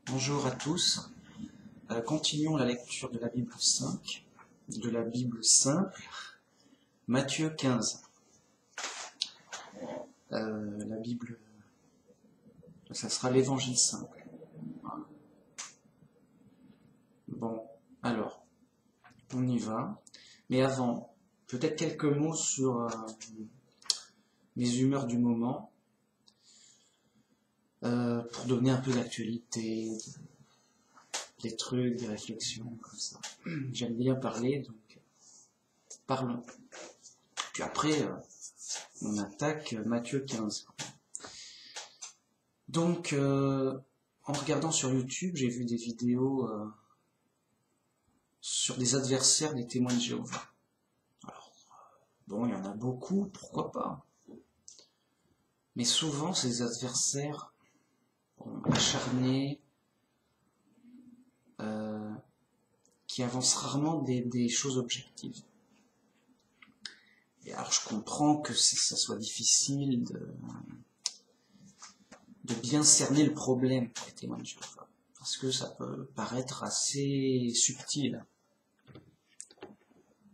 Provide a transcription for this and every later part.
Bonjour à tous. Continuons la lecture de la Bible 5, de la Bible simple, Matthieu 15. La Bible, ça sera l'évangile simple. Bon, alors, on y va. Mais avant, peut-être quelques mots sur mes humeurs du moment, pour donner un peu d'actualité, des trucs, des réflexions, comme ça. J'aime bien parler, donc parlons. Puis après, on attaque Matthieu 15. Donc, en regardant sur YouTube, j'ai vu des vidéos sur des adversaires des témoins de Jéhovah. Alors, bon, il y en a beaucoup, pourquoi pas. Mais souvent, ces adversaires acharnés, qui avancent rarement des choses objectives. Et alors, je comprends que ça soit difficile de bien cerner le problème pour les témoins de Jéhovah, parce que ça peut paraître assez subtil.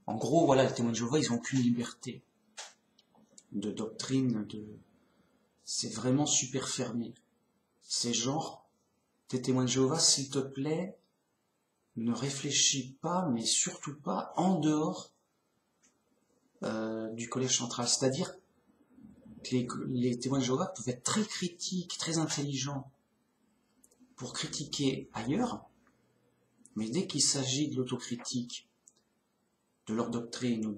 En gros, voilà, les témoins de Jéhovah, ils n'ont aucune liberté de doctrine, c'est vraiment super fermé. C'est genre, tes témoins de Jéhovah, s'il te plaît, ne réfléchis pas, mais surtout pas en dehors du collège central. C'est-à-dire que les témoins de Jéhovah peuvent être très critiques, très intelligents pour critiquer ailleurs, mais dès qu'il s'agit de l'autocritique, de leur doctrine ou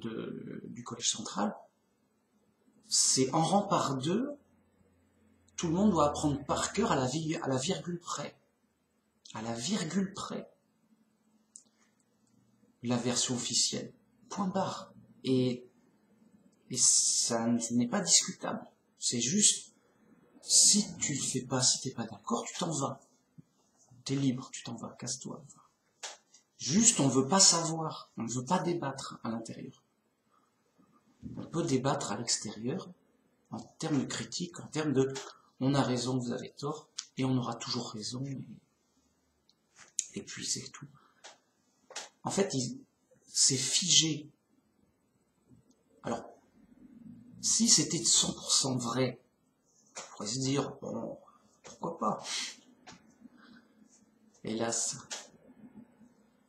du collège central, c'est en rang par deux, tout le monde doit apprendre par cœur à la virgule près. À la virgule près. La version officielle. Point barre. Et ça n'est pas discutable. C'est juste, si tu le fais pas, si t'es pas d'accord, tu t'en vas. T'es libre, tu t'en vas, casse-toi. Juste, on veut pas savoir. On ne veut pas débattre à l'intérieur. On peut débattre à l'extérieur, en termes de critique, en termes de on a raison, vous avez tort, et on aura toujours raison, et puis c'est tout. En fait, c'est figé. Alors, si c'était 100% vrai, on pourrait se dire, bon, pourquoi pas. Hélas,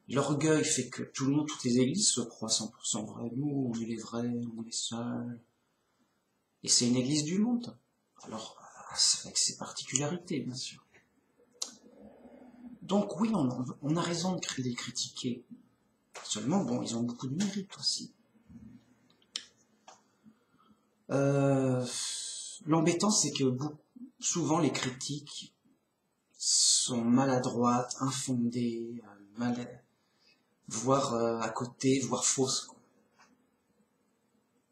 l'orgueil fait que tout le monde, toutes les églises se croient 100% vraies. Nous, on est les vrais, on est les seuls. Et c'est une église du monde. Alors, avec ses particularités, bien sûr. Donc oui, on a raison de les critiquer. Seulement, bon, ils ont beaucoup de mérite aussi. L'embêtant, c'est que souvent les critiques sont maladroites, infondées, voire à côté, voire fausses. Quoi.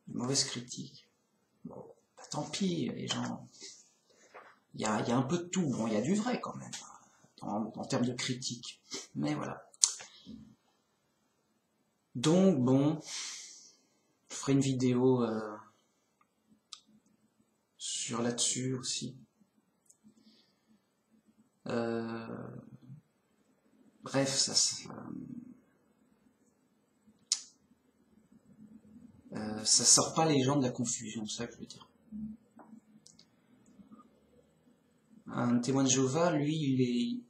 Une mauvaise critique. Bon, bah, tant pis, les gens. Il y a un peu de tout. Bon, il y a du vrai quand même, en termes de critique. Mais voilà. Donc, bon, je ferai une vidéo sur là-dessus aussi. Bref, ça sort pas les gens de la confusion, c'est ça que je veux dire. Un témoin de Jéhovah, lui,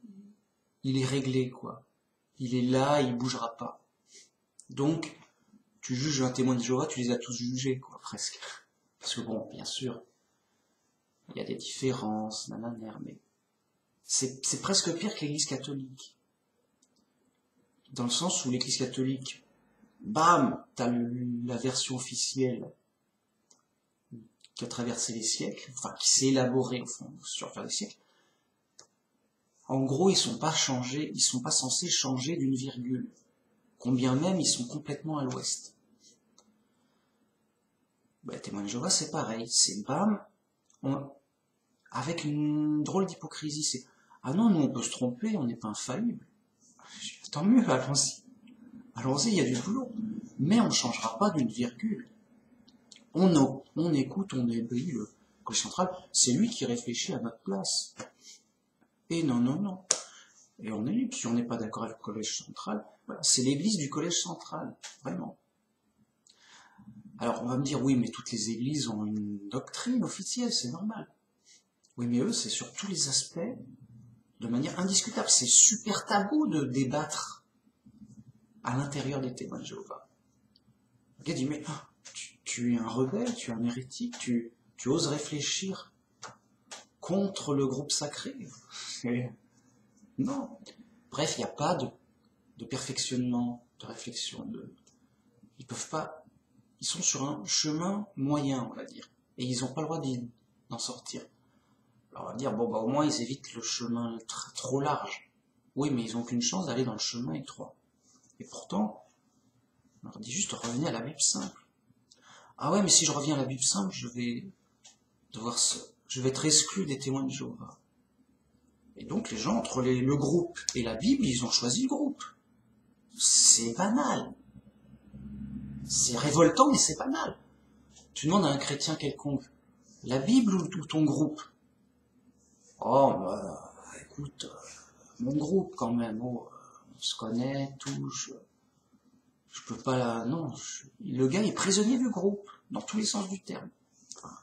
il est réglé, quoi. Il est là, il bougera pas. Donc, tu juges un témoin de Jéhovah, tu les as tous jugés, quoi, presque. Parce que bon, bien sûr, il y a des différences, nanana, mais c'est presque pire que l'Église catholique. Dans le sens où l'Église catholique, bam, t'as la version officielle qui a traversé les siècles, enfin qui s'est élaborée au fond sur les siècles. En gros, ils sont pas censés changer d'une virgule. Combien même ils sont complètement à l'ouest. Ben, témoin de Jéhovah, c'est pareil. C'est bam, avec une drôle d'hypocrisie. C'est ah non, nous on peut se tromper, on n'est pas infaillible. Tant mieux, allons-y. Allons-y, il y a du boulot. Mais on ne changera pas d'une virgule. On écoute, on obéit le collège central. C'est lui qui réfléchit à notre place. Et non. Et on est libre. Si on n'est pas d'accord avec le collège central, voilà, c'est l'église du collège central, vraiment. Alors on va me dire, oui, mais toutes les églises ont une doctrine officielle, c'est normal. Oui, mais eux, c'est sur tous les aspects, de manière indiscutable. C'est super tabou de débattre à l'intérieur des témoins de Jéhovah. Le gars dit, mais tu es un rebelle, tu es un hérétique, tu oses réfléchir contre le groupe sacré. Non. Bref, il n'y a pas de perfectionnement, de réflexion. Ils peuvent pas. Ils sont sur un chemin moyen, on va dire. Et ils n'ont pas le droit d'en sortir. Alors on va dire, bon, bah, au moins ils évitent le chemin trop large. Oui, mais ils n'ont qu'une chance d'aller dans le chemin étroit. Et pourtant, on leur dit juste revenez à la Bible simple. Ah ouais, mais si je reviens à la Bible simple, je vais être exclu des témoins de Jéhovah. Et donc les gens, entre le groupe et la Bible, ils ont choisi le groupe. C'est banal. C'est révoltant, mais c'est banal. Tu demandes à un chrétien quelconque, la Bible ou ton groupe? Oh, bah, écoute, mon groupe quand même, on se connaît, tout, je peux pas la... Non, le gars est prisonnier du groupe, dans tous les sens du terme. Enfin,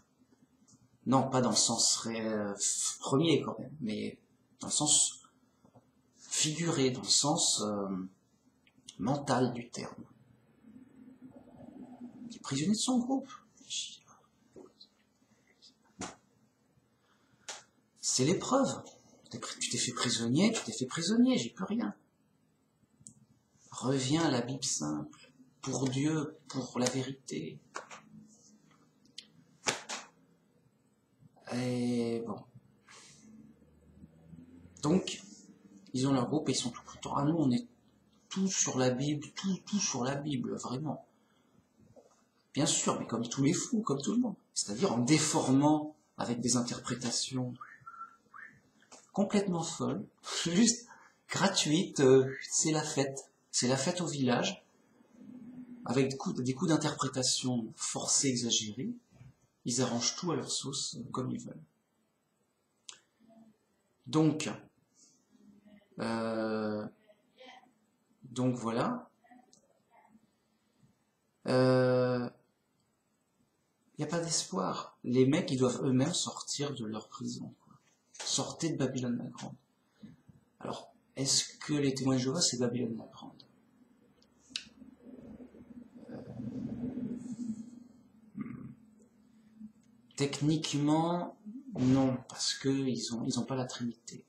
non, pas dans le sens premier quand même, mais dans le sens figuré, dans le sens mental du terme. Il est prisonnier de son groupe. C'est l'épreuve. Tu t'es fait prisonnier, j'y peux rien. Reviens à la Bible simple, pour Dieu, pour la vérité. Et bon. Donc, ils ont leur groupe et ils sont tout contents. Ah, nous, on est tout sur la Bible, tout sur la Bible, vraiment. Bien sûr, mais comme tous les fous, comme tout le monde. C'est-à-dire en déformant avec des interprétations complètement folles, juste gratuites, c'est la fête. C'est la fête au village, avec des coups d'interprétation forcés, exagérés. Ils arrangent tout à leur sauce, comme ils veulent. Donc voilà. Il n'y a pas d'espoir. Les mecs, ils doivent eux-mêmes sortir de leur prison. Quoi. Sortez de Babylone la Grande. Alors, est-ce que les témoins de Jéhovah, c'est Babylone la Grande? Techniquement, non, parce qu'ils ont pas la Trinité.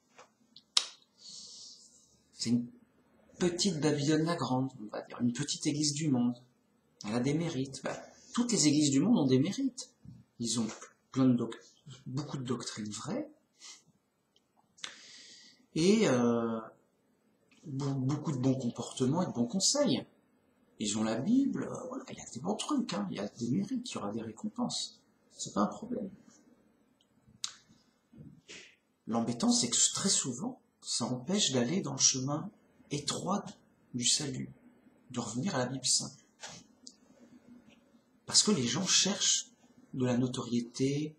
C'est une petite Babylone la Grande, on va dire, une petite église du monde. Elle a des mérites. Bah, toutes les églises du monde ont des mérites. Ils ont beaucoup de doctrines vraies et beaucoup de bons comportements et de bons conseils. Ils ont la Bible, voilà, il y a des bons trucs, hein, il y a des mérites, il y aura des récompenses. C'est pas un problème. L'embêtant, c'est que très souvent, ça empêche d'aller dans le chemin étroit du salut, de revenir à la Bible simple. Parce que les gens cherchent de la notoriété,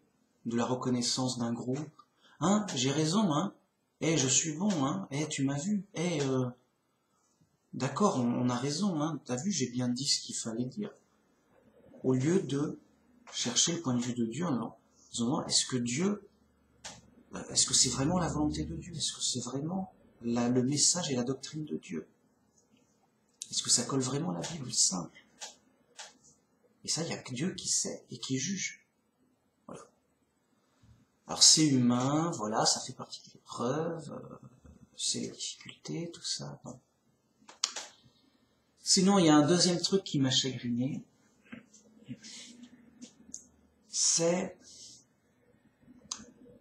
de la reconnaissance d'un groupe. Hein, j'ai raison, hein. Je suis bon, hein. Tu m'as vu. D'accord, on a raison, hein. T'as vu, j'ai bien dit ce qu'il fallait dire. Au lieu de chercher le point de vue de Dieu en disant, est-ce que c'est vraiment la volonté de Dieu? Est-ce que c'est vraiment le message et la doctrine de Dieu? Est-ce que ça colle vraiment à la Bible simple? Et ça, il n'y a que Dieu qui sait et qui juge. Voilà. Alors c'est humain, voilà, ça fait partie de l'épreuve, c'est les difficultés, tout ça. Bon. Sinon, il y a un deuxième truc qui m'a chagriné. C'est,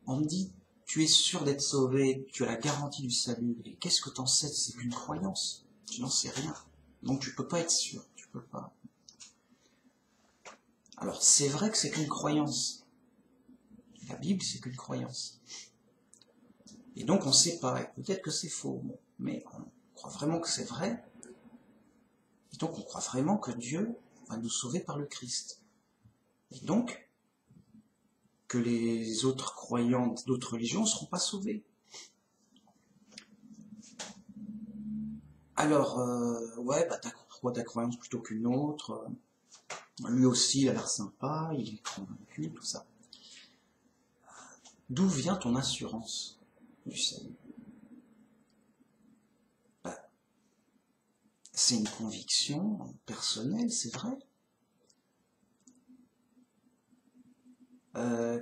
on me dit, tu es sûr d'être sauvé, tu as la garantie du salut, et qu'est-ce que t'en sais? C'est qu'une croyance, tu n'en sais rien. Donc tu peux pas être sûr, tu peux pas. Alors c'est vrai que c'est qu'une croyance. La Bible, c'est qu'une croyance. Et donc on ne sait pas, et peut-être que c'est faux, bon, mais on croit vraiment que c'est vrai, et donc on croit vraiment que Dieu va nous sauver par le Christ. Et donc, que les autres croyants d'autres religions ne seront pas sauvés. Alors, ouais, bah t'as quoi ta croyance plutôt qu'une autre. Lui aussi, il a l'air sympa, il est convaincu, tout ça. D'où vient ton assurance du salut? Bah, c'est une conviction personnelle, c'est vrai,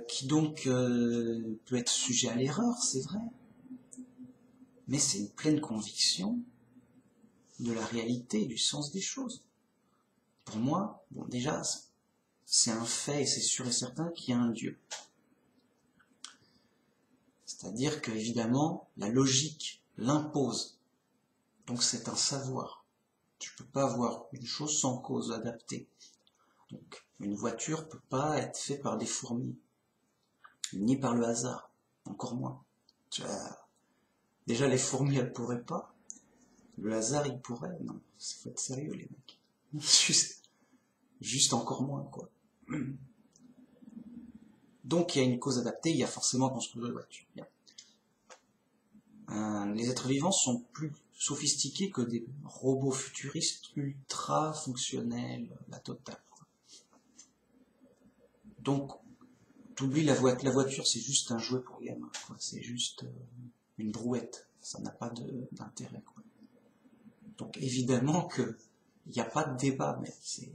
qui donc peut être sujet à l'erreur, c'est vrai, mais c'est une pleine conviction de la réalité, du sens des choses. Pour moi, bon, déjà, c'est un fait et c'est sûr et certain qu'il y a un Dieu. C'est-à-dire que, évidemment, la logique l'impose. Donc c'est un savoir. Tu peux pas voir une chose sans cause adaptée. Donc une voiture peut pas être faite par des fourmis, ni par le hasard, encore moins. Déjà les fourmis elles pourraient pas, le hasard il pourrait. Non, faut être sérieux les mecs. Juste encore moins quoi. Donc il y a une cause adaptée, il y a forcément à construire une voiture. Bien. Les êtres vivants sont plus sophistiqués que des robots futuristes ultra fonctionnels, la totale. Quoi. Donc, t'oublies la voiture, c'est juste un jouet pour gamin, quoi. C'est juste une brouette, ça n'a pas d'intérêt. Quoi. Donc évidemment que il n'y a pas de débat, mais c'est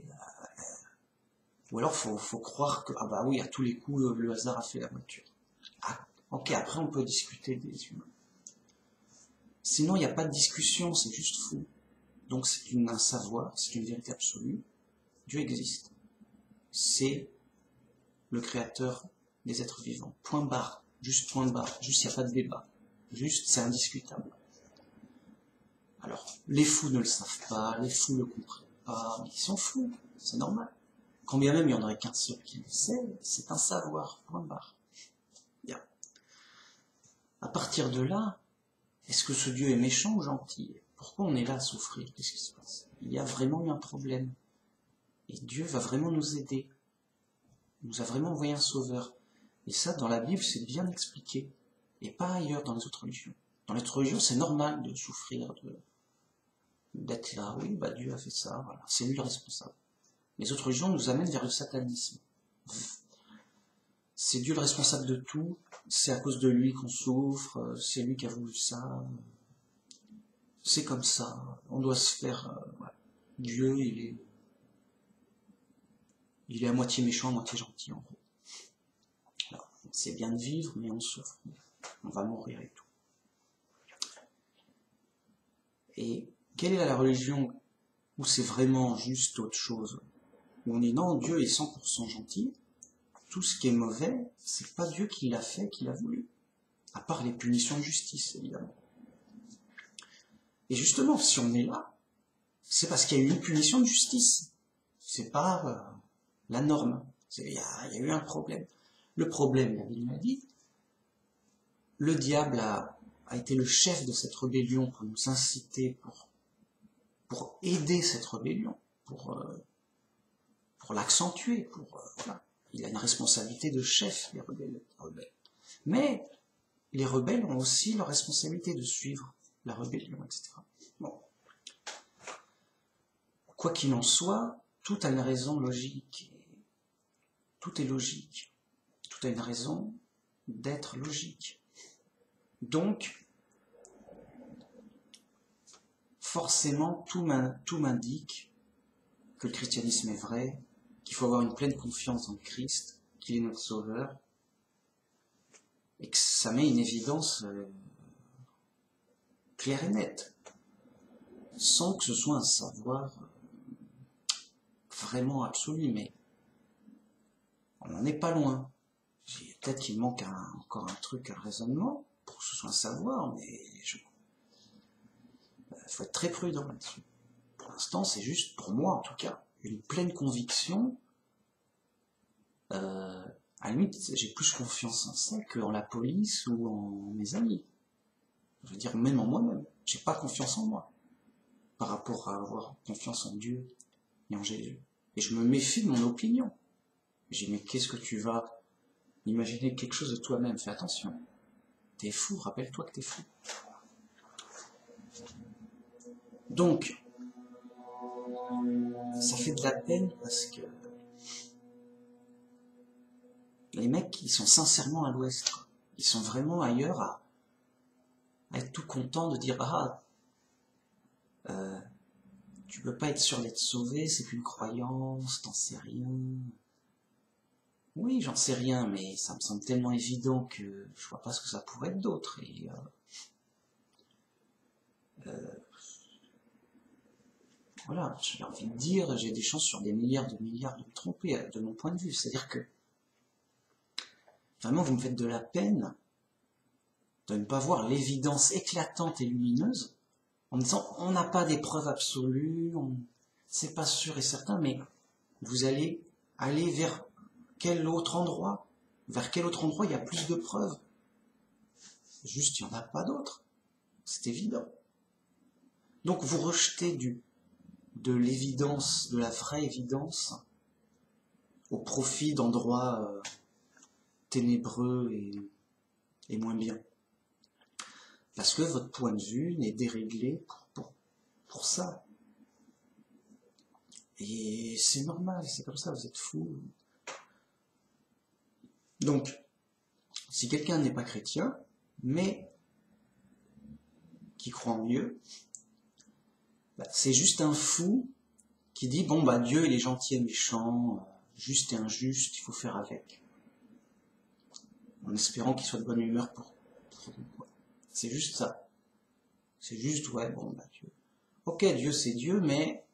ou alors faut croire que ah bah oui à tous les coups le hasard a fait la voiture. Ah, ok, après on peut discuter des humains. Sinon, il n'y a pas de discussion, c'est juste fou. Donc c'est un savoir, c'est une vérité absolue. Dieu existe. C'est le créateur des êtres vivants. Point barre. Juste point barre. Juste, il n'y a pas de débat. Juste, c'est indiscutable. Alors, les fous ne le savent pas, les fous ne le comprennent pas, mais ils sont fous. C'est normal. Quand bien même il n'y en aurait qu'un seul qui le sait, c'est un savoir. Point barre. Bien. À partir de là, est-ce que ce Dieu est méchant ou gentil? Pourquoi on est là à souffrir? Qu'est-ce qui se passe? Il y a vraiment eu un problème. Et Dieu va vraiment nous aider. Il nous a vraiment envoyé un sauveur. Et ça, dans la Bible, c'est bien expliqué. Et pas ailleurs dans les autres religions. Dans les autres religions, c'est normal de souffrir, d'être là. Oui, bah Dieu a fait ça, voilà. C'est lui le responsable. Les autres religions nous amènent vers le satanisme. C'est Dieu le responsable de tout. C'est à cause de lui qu'on souffre. C'est lui qui a voulu ça. C'est comme ça, on doit se faire... ouais. Dieu, il est à moitié méchant, à moitié gentil, en gros. Alors, c'est bien de vivre, mais on souffre. On va mourir et tout. Et quelle est la religion où c'est vraiment juste autre chose? Où on dit non, Dieu est 100% gentil, tout ce qui est mauvais, c'est pas Dieu qui l'a fait, qui l'a voulu. À part les punitions de justice, évidemment. Et justement, si on est là, c'est parce qu'il y a eu une punition de justice. C'est pas la norme. Il y a eu un problème. Le problème, la Bible m'a dit, le diable a été le chef de cette rébellion pour nous inciter, pour aider cette rébellion, pour l'accentuer, voilà. Il a une responsabilité de chef, les rebelles. Mais les rebelles ont aussi leur responsabilité de suivre la rébellion, etc. Bon. Quoi qu'il en soit, tout a une raison logique. Tout est logique. Tout a une raison d'être logique. Donc, forcément, tout m'indique que le christianisme est vrai, qu'il faut avoir une pleine confiance en le Christ, qu'il est notre sauveur, et que ça met une évidence claire et nette, sans que ce soit un savoir vraiment absolu, mais on n'en est pas loin. Peut-être qu'il manque encore un truc, un raisonnement, pour que ce soit un savoir, mais il faut être très prudent là-dessus. Pour l'instant, c'est juste, pour moi en tout cas, une pleine conviction. À la limite, j'ai plus confiance en ça qu'en la police ou en mes amis. Je veux dire, même en moi-même. J'ai pas confiance en moi par rapport à avoir confiance en Dieu et en Jésus. Et je me méfie de mon opinion. Je dis, mais qu'est-ce que tu vas imaginer quelque chose de toi-même? Fais attention. T'es fou, rappelle-toi que t'es fou. Donc, ça fait de la peine parce que les mecs, ils sont sincèrement à l'ouest. Ils sont vraiment ailleurs à être tout contents de dire « Ah, tu peux pas être sûr d'être sauvé, c'est qu'une croyance, t'en sais rien. » Oui, j'en sais rien, mais ça me semble tellement évident que je vois pas ce que ça pourrait être d'autre. Et voilà, j'ai envie de dire, j'ai des chances sur des milliards de me tromper, de mon point de vue. C'est-à-dire que, vraiment, vous me faites de la peine de ne pas voir l'évidence éclatante et lumineuse, en me disant, on n'a pas des preuves absolues, c'est pas sûr et certain, mais vous allez aller vers quel autre endroit? Vers quel autre endroit il y a plus de preuves? Juste, il n'y en a pas d'autres. C'est évident. Donc, vous rejetez de l'évidence, de la vraie évidence, au profit d'endroits ténébreux et moins bien. Parce que votre point de vue n'est déréglé pour ça. Et c'est normal, c'est comme ça, vous êtes fous. Donc, si quelqu'un n'est pas chrétien, mais qui croit en Dieu, c'est juste un fou qui dit, bon, Dieu, il est gentil et méchant, juste et injuste, il faut faire avec. En espérant qu'il soit de bonne humeur pour nous. C'est juste ça. C'est juste, ouais, bon, Dieu. Ok, Dieu, c'est Dieu, mais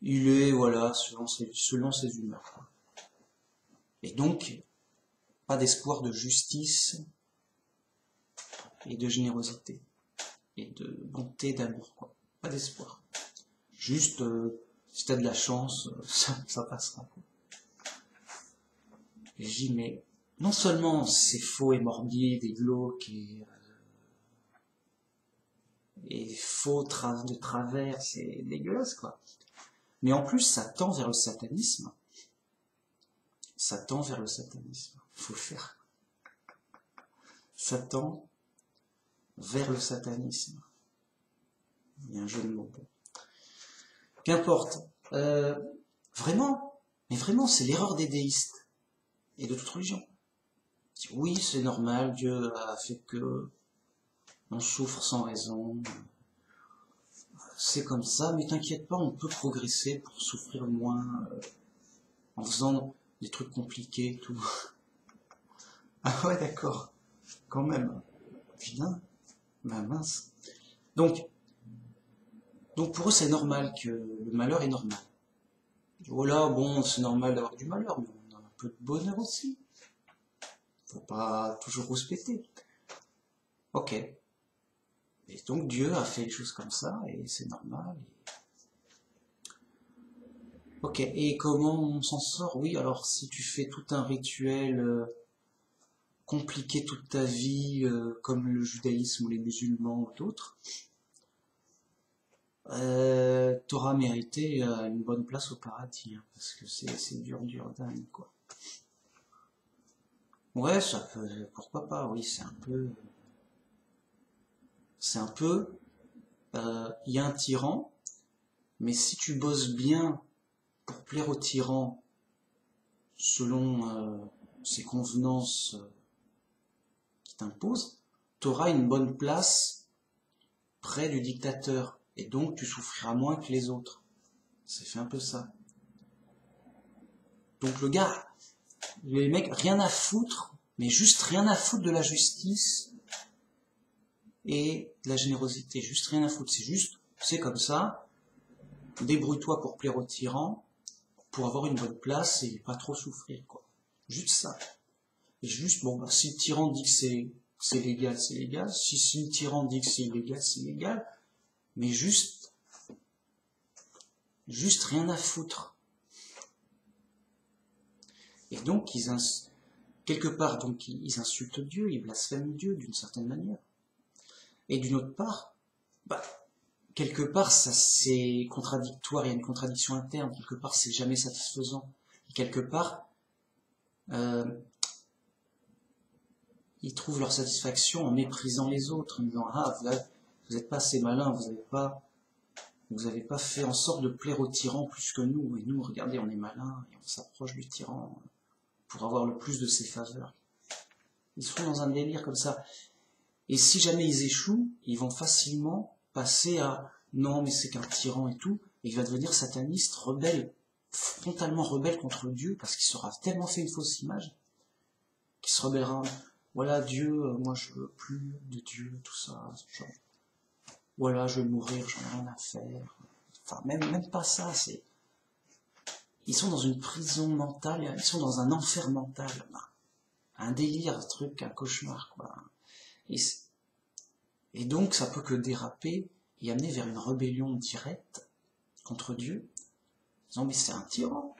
il est, voilà, selon ses humeurs. Quoi. Et donc, pas d'espoir de justice et de générosité et de bonté, d'amour, quoi. Pas d'espoir. Juste, si t'as de la chance, ça passera. Quoi. Et je dis, mais non seulement c'est faux et morbide et glauque et faux de travers, c'est dégueulasse, quoi. Mais en plus, ça tend vers le satanisme. Ça tend vers le satanisme. Faut le faire. Ça tend vers le satanisme. Il y a un jeu de mots. Qu'importe. Vraiment, mais vraiment, c'est l'erreur des déistes et de toute religion. Oui, c'est normal, Dieu a fait que on souffre sans raison. C'est comme ça, mais t'inquiète pas, on peut progresser pour souffrir moins en faisant des trucs compliqués et tout. Ah ouais, d'accord. Quand même. Putain, mince. Donc pour eux, c'est normal que le malheur est normal. Voilà, bon, c'est normal d'avoir du malheur, mais on a un peu de bonheur aussi. Faut pas toujours rouspéter. Ok. Et donc Dieu a fait les choses comme ça, et c'est normal. Ok, et comment on s'en sort? Oui, alors si tu fais tout un rituel compliqué toute ta vie, comme le judaïsme ou les musulmans ou d'autres, t'auras mérité une bonne place au paradis, hein, parce que c'est dur dingue, quoi. Ouais, ça peut, pourquoi pas, oui, c'est un peu, il y a un tyran, mais si tu bosses bien pour plaire au tyran, selon ses convenances qui t'imposent, t'auras une bonne place près du dictateur, et donc tu souffriras moins que les autres. C'est fait un peu ça. Donc le gars, les mecs, rien à foutre, mais juste rien à foutre de la justice et de la générosité, juste rien à foutre, c'est comme ça, débrouille-toi pour plaire au tyran, pour avoir une bonne place et pas trop souffrir, quoi. Juste ça. Et juste, bon, si le tyran dit que c'est légal, c'est légal, si le tyran dit que c'est illégal, c'est illégal, mais juste rien à foutre. Et donc, quelque part, donc, ils insultent Dieu, ils blasphèment Dieu d'une certaine manière. Et d'une autre part, quelque part, ça c'est contradictoire, il y a une contradiction interne, quelque part, c'est jamais satisfaisant. Et quelque part, ils trouvent leur satisfaction en méprisant les autres, en disant, ah, vous n'êtes pas assez malin, vous avez pas fait en sorte de plaire au tyran plus que nous. Et nous, regardez, on est malin et on s'approche du tyran pour avoir le plus de ses faveurs. Ils seront dans un délire comme ça. Et si jamais ils échouent, ils vont facilement passer à non, mais c'est qu'un tyran et tout. Et il va devenir sataniste, rebelle, frontalement rebelle contre Dieu, parce qu'il sera tellement fait une fausse image, qu'il se rebellera. Voilà, Dieu, moi je veux plus de Dieu, tout ça. Genre, voilà, je vais mourir, j'en ai rien à faire. Enfin, même pas ça, c'est. Ils sont dans une prison mentale, ils sont dans un enfer mental, un délire, un truc, un cauchemar, quoi. Et donc, ça peut que déraper et amener vers une rébellion directe contre Dieu, disant, mais c'est un tyran.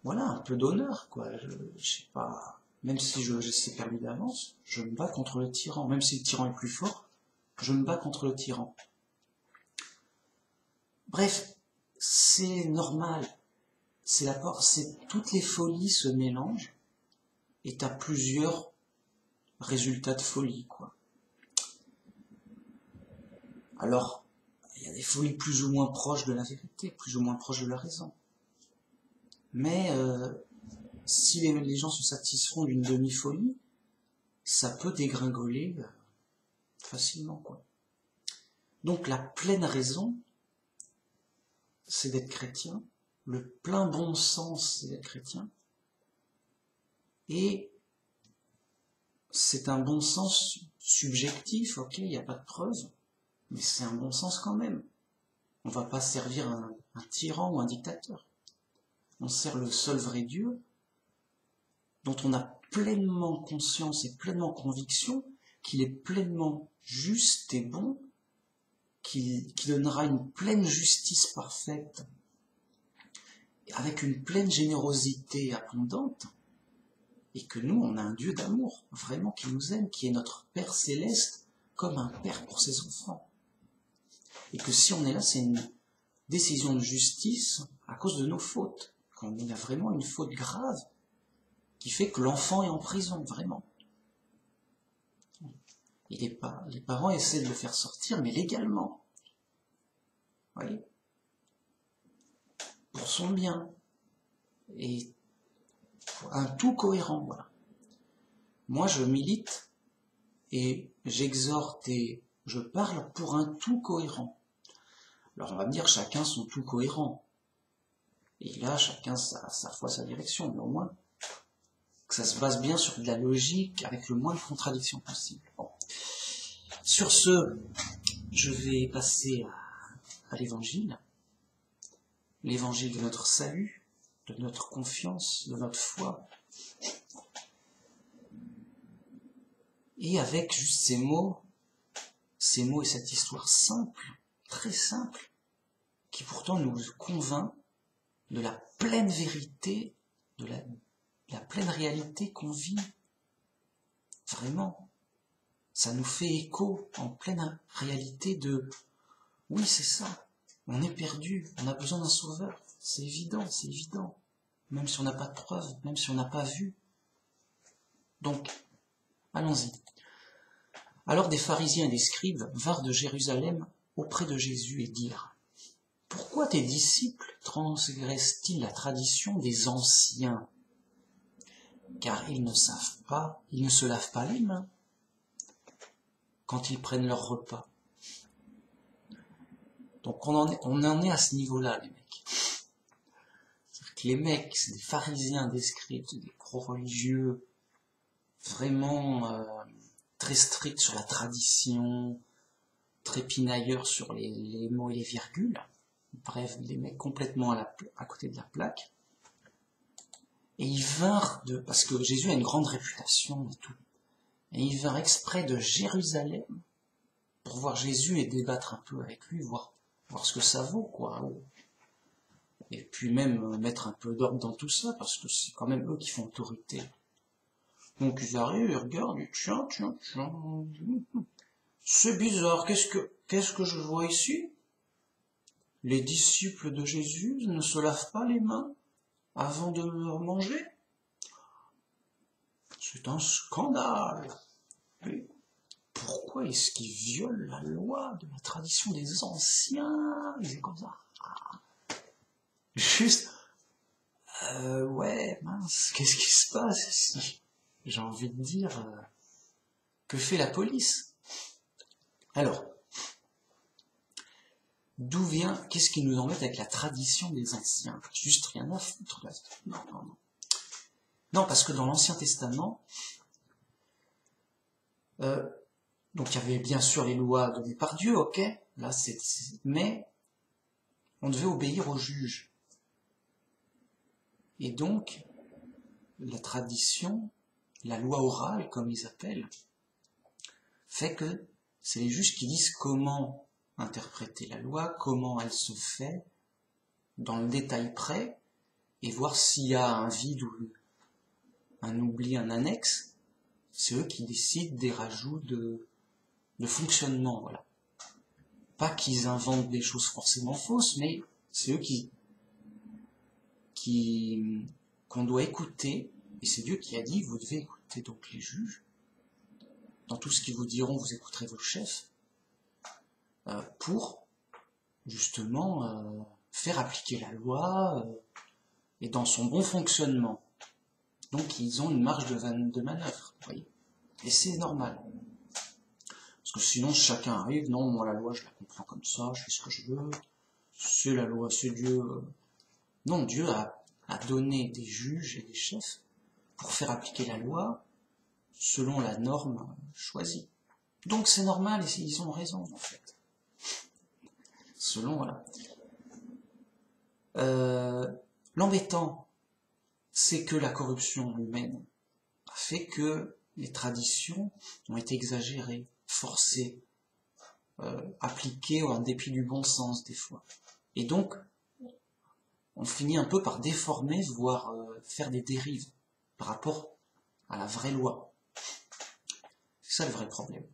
Voilà, un peu d'honneur, quoi. Je sais pas, même si je sais perdu d'avance, je me bats contre le tyran. Même si le tyran est plus fort, je me bats contre le tyran. Bref, c'est normal. Toutes les folies se mélangent et t'as plusieurs résultats de folie, quoi. Alors, il y a des folies plus ou moins proches de la vérité, plus ou moins proches de la raison. Mais si les gens se satisfont d'une demi-folie, ça peut dégringoler facilement, quoi. Donc la pleine raison, c'est d'être chrétien. Le plein bon sens, c'est d'être chrétien. Et c'est un bon sens subjectif, ok, il n'y a pas de preuve, mais c'est un bon sens quand même. On ne va pas servir un tyran ou un dictateur. On sert le seul vrai Dieu, dont on a pleinement conscience et pleinement conviction qu'il est pleinement juste et bon, qui donnera une pleine justice parfaite, avec une pleine générosité abondante, et que nous, on a un Dieu d'amour, vraiment, qui nous aime, qui est notre Père céleste, comme un Père pour ses enfants. Et que si on est là, c'est une décision de justice à cause de nos fautes. Quand il y a vraiment une faute grave, qui fait que l'enfant est en prison, vraiment. Et les parents essaient de le faire sortir, mais légalement. Vous voyez ? Pour son bien. Et un tout cohérent, voilà. Moi, je milite et j'exhorte et je parle pour un tout cohérent. Alors, on va me dire, chacun son tout cohérent. Et là, chacun sa foi, sa direction, mais au moins, que ça se base bien sur de la logique, avec le moins de contradictions possible. Bon. Sur ce, je vais passer à l'évangile de notre salut, de notre confiance, de notre foi, et avec juste ces mots et cette histoire simple, très simple, qui pourtant nous convainc de la pleine vérité, de la pleine réalité qu'on vit. Vraiment, ça nous fait écho en pleine réalité de « oui, c'est ça, on est perdu, on a besoin d'un sauveur, c'est évident, même si on n'a pas de preuves, même si on n'a pas vu. » Donc, allons-y. Alors des pharisiens et des scribes vinrent de Jérusalem auprès de Jésus et dirent « Pourquoi tes disciples transgressent-ils la tradition des anciens ? Car ils ne se lavent pas les mains quand ils prennent leur repas. » Donc on en est à ce niveau-là, les mecs. C'est-à-dire que les mecs, c'est des pharisiens, des scribes, des gros religieux, vraiment très stricts sur la tradition, très pinailleurs sur les mots et les virgules. Bref, des mecs complètement à côté de la plaque. Et ils vinrent parce que Jésus a une grande réputation et tout. Et ils vinrent exprès de Jérusalem pour voir Jésus et débattre un peu avec lui, voir ce que ça vaut, quoi. Et puis même mettre un peu d'ordre dans tout ça, parce que c'est quand même eux qui font autorité. Donc ils arrivent, ils regardent, tiens, c'est bizarre, qu'est-ce que je vois ici? Les disciples de Jésus ne se lavent pas les mains avant de leur manger? C'est un scandale. Et pourquoi est-ce qu'ils violent la loi de la tradition des anciens? Ils sont comme ça. Juste, ouais, mince, qu'est-ce qui se passe ici? J'ai envie de dire, que fait la police? Alors, d'où vient, qu'est-ce qui nous embête avec la tradition des anciens? Juste rien à foutre là. Non. Non, parce que dans l'Ancien Testament, donc il y avait bien sûr les lois données par Dieu, ok, là mais on devait obéir aux juges. Et donc, la tradition, la loi orale, comme ils appellent, fait que c'est les juges qui disent comment interpréter la loi, comment elle se fait, dans le détail près, et voir s'il y a un vide ou un oubli, un annexe. C'est eux qui décident des rajouts de fonctionnement, voilà. Pas qu'ils inventent des choses forcément fausses, mais c'est eux qu'on doit écouter, et c'est Dieu qui a dit, vous devez écouter donc les juges. Dans tout ce qu'ils vous diront, vous écouterez vos chefs, pour justement faire appliquer la loi et dans son bon fonctionnement. Donc ils ont une marge de manœuvre, vous voyez. Et c'est normal. Parce que sinon chacun arrive, non, moi la loi je la comprends comme ça, je fais ce que je veux, c'est la loi, c'est Dieu. Non, Dieu a donné des juges et des chefs pour faire appliquer la loi selon la norme choisie. Donc c'est normal, et ils ont raison en fait. Selon, voilà. L'embêtant, c'est que la corruption humaine a fait que les traditions ont été exagérées, forcées, appliquées en dépit du bon sens des fois. Et donc, on finit un peu par déformer, voire faire des dérives par rapport à la vraie loi. C'est ça le vrai problème.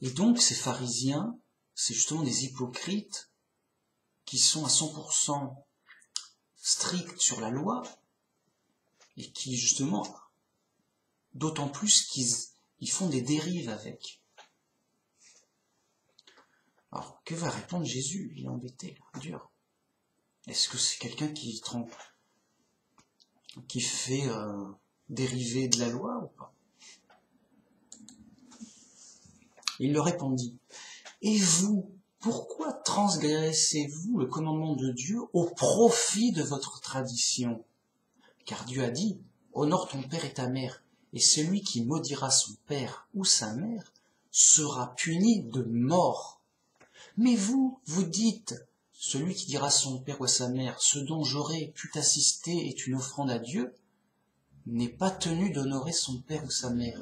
Et donc, ces pharisiens, c'est justement des hypocrites qui sont à 100% stricts sur la loi et qui, justement, d'autant plus qu'ils font des dérives avec. Alors, que va répondre Jésus? Il est embêté, là, dur. Est-ce que c'est quelqu'un qui fait dériver de la loi ou pas? Il leur répondit, « Et vous, pourquoi transgressez-vous le commandement de Dieu au profit de votre tradition? Car Dieu a dit, honore ton père et ta mère, et celui qui maudira son père ou sa mère sera puni de mort. Mais vous dites, celui qui dira à son père ou à sa mère, ce dont j'aurais pu t'assister est une offrande à Dieu, n'est pas tenu d'honorer son père ou sa mère.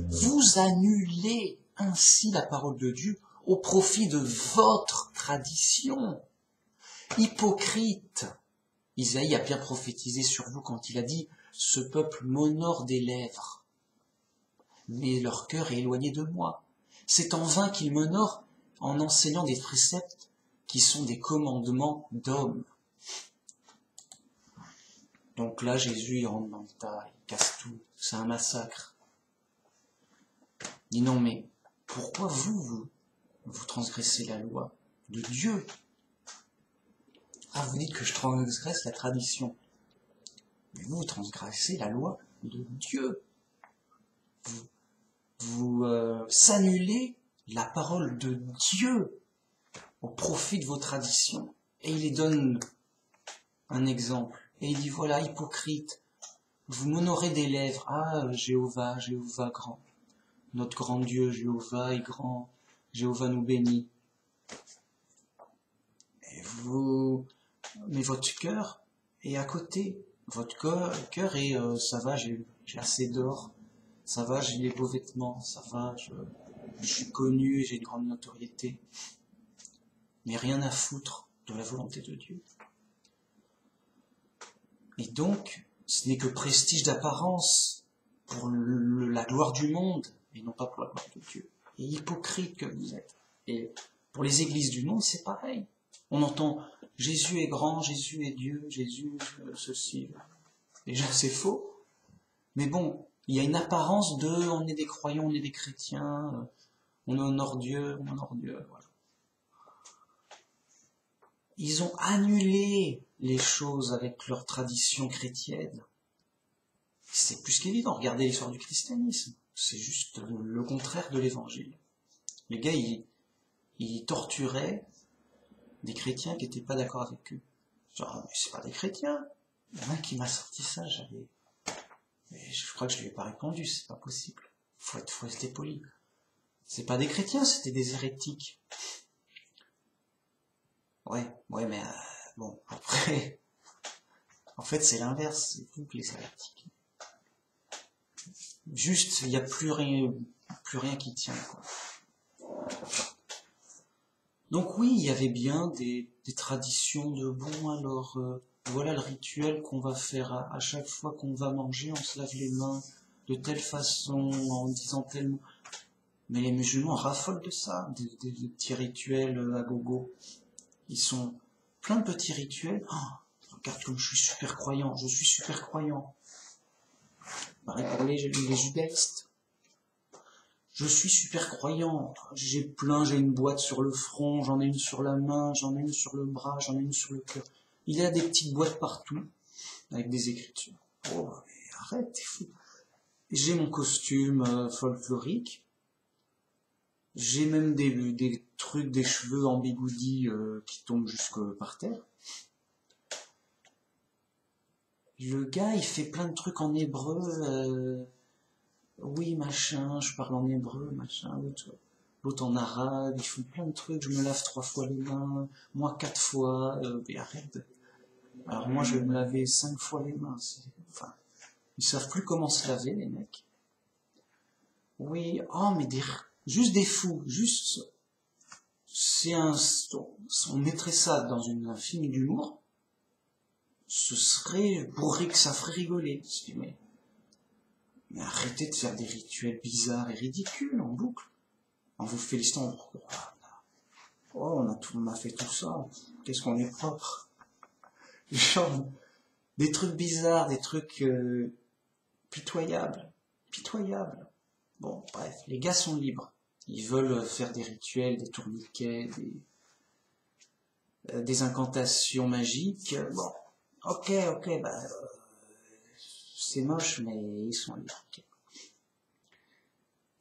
Vous annulez ainsi la parole de Dieu au profit de votre tradition. Hypocrite, Isaïe a bien prophétisé sur vous quand il a dit « Ce peuple m'honore des lèvres, mais leur cœur est éloigné de moi. C'est en vain qu'ils m'honorent en enseignant des préceptes qui sont des commandements d'hommes. » Donc là, Jésus, il rentre dans le tas, il casse tout, c'est un massacre. Il dit non, mais pourquoi vous transgressez la loi de Dieu? Ah, vous dites que je transgresse la tradition. Mais vous transgressez la loi de Dieu. Vous s'annulez la parole de Dieu au profit de vos traditions. Et il les donne un exemple. Et il dit, voilà, hypocrite, vous m'honorez des lèvres. Ah, Jéhovah grand. Notre grand Dieu, Jéhovah est grand. Jéhovah nous bénit. Mais votre cœur est à côté. Votre cœur est, ça va, j'ai assez d'or. Ça va, j'ai les beaux vêtements. Ça va, je suis connu, j'ai une grande notoriété. Mais rien à foutre de la volonté de Dieu. Et donc, ce n'est que prestige d'apparence pour la gloire du monde, et non pas pour la gloire de Dieu. Et hypocrite que vous êtes. Et pour les églises du monde, c'est pareil. On entend Jésus est grand, Jésus est Dieu, Jésus ceci. Déjà, c'est faux. Mais bon, il y a une apparence de on est des croyants, on est des chrétiens, on honore Dieu, on honore Dieu, voilà. Ils ont annulé les choses avec leur tradition chrétienne. C'est plus qu'évident, regardez l'histoire du christianisme. C'est juste le contraire de l'évangile. Les gars, ils torturaient des chrétiens qui n'étaient pas d'accord avec eux. Genre, mais c'est pas des chrétiens. Il y en a un qui m'a sorti ça, mais je crois que je lui ai pas répondu, c'est pas possible. Faut rester poli. C'est pas des chrétiens, c'était des hérétiques. Ouais, mais bon, après, en fait, c'est l'inverse, c'est vous les hérétiques. Juste, il n'y a plus rien qui tient, quoi. Donc oui, il y avait bien des traditions de bon, alors voilà le rituel qu'on va faire à chaque fois qu'on va manger, on se lave les mains de telle façon, en disant tel mot. Mais les musulmans raffolent de ça, des petits rituels à gogo. Ils sont plein de petits rituels. Oh, regarde comme je suis super croyant, je suis super croyant. Pareil pour les judaïstes. Je suis super croyant, j'ai une boîte sur le front, j'en ai une sur la main, j'en ai une sur le bras, j'en ai une sur le cœur. Il y a des petites boîtes partout, avec des écritures. Oh, mais arrête, t'es fou. J'ai mon costume folklorique, j'ai même des trucs, des cheveux en bigoudi qui tombent jusque par terre. Le gars, il fait plein de trucs en hébreu, oui, machin, je parle en hébreu, machin, l'autre en arabe, ils font plein de trucs, je me lave 3 fois les mains, moi 4 fois, mais arrête. Alors moi je vais me laver 5 fois les mains, enfin, ils savent plus comment se laver les mecs. Oui, oh mais juste des fous, juste, on mettrait ça dans un film d'humour, ce serait bourré que ça ferait rigoler, mais arrêtez de faire des rituels bizarres et ridicules en boucle. En vous félicitant, on a fait tout ça, qu'est-ce qu'on est propre. Genre, des trucs bizarres, des trucs pitoyables. Bon, bref, les gars sont libres. Ils veulent faire des rituels, des tourniquets, des incantations magiques. Bon, ok, c'est moche, mais ils sont libres. Okay.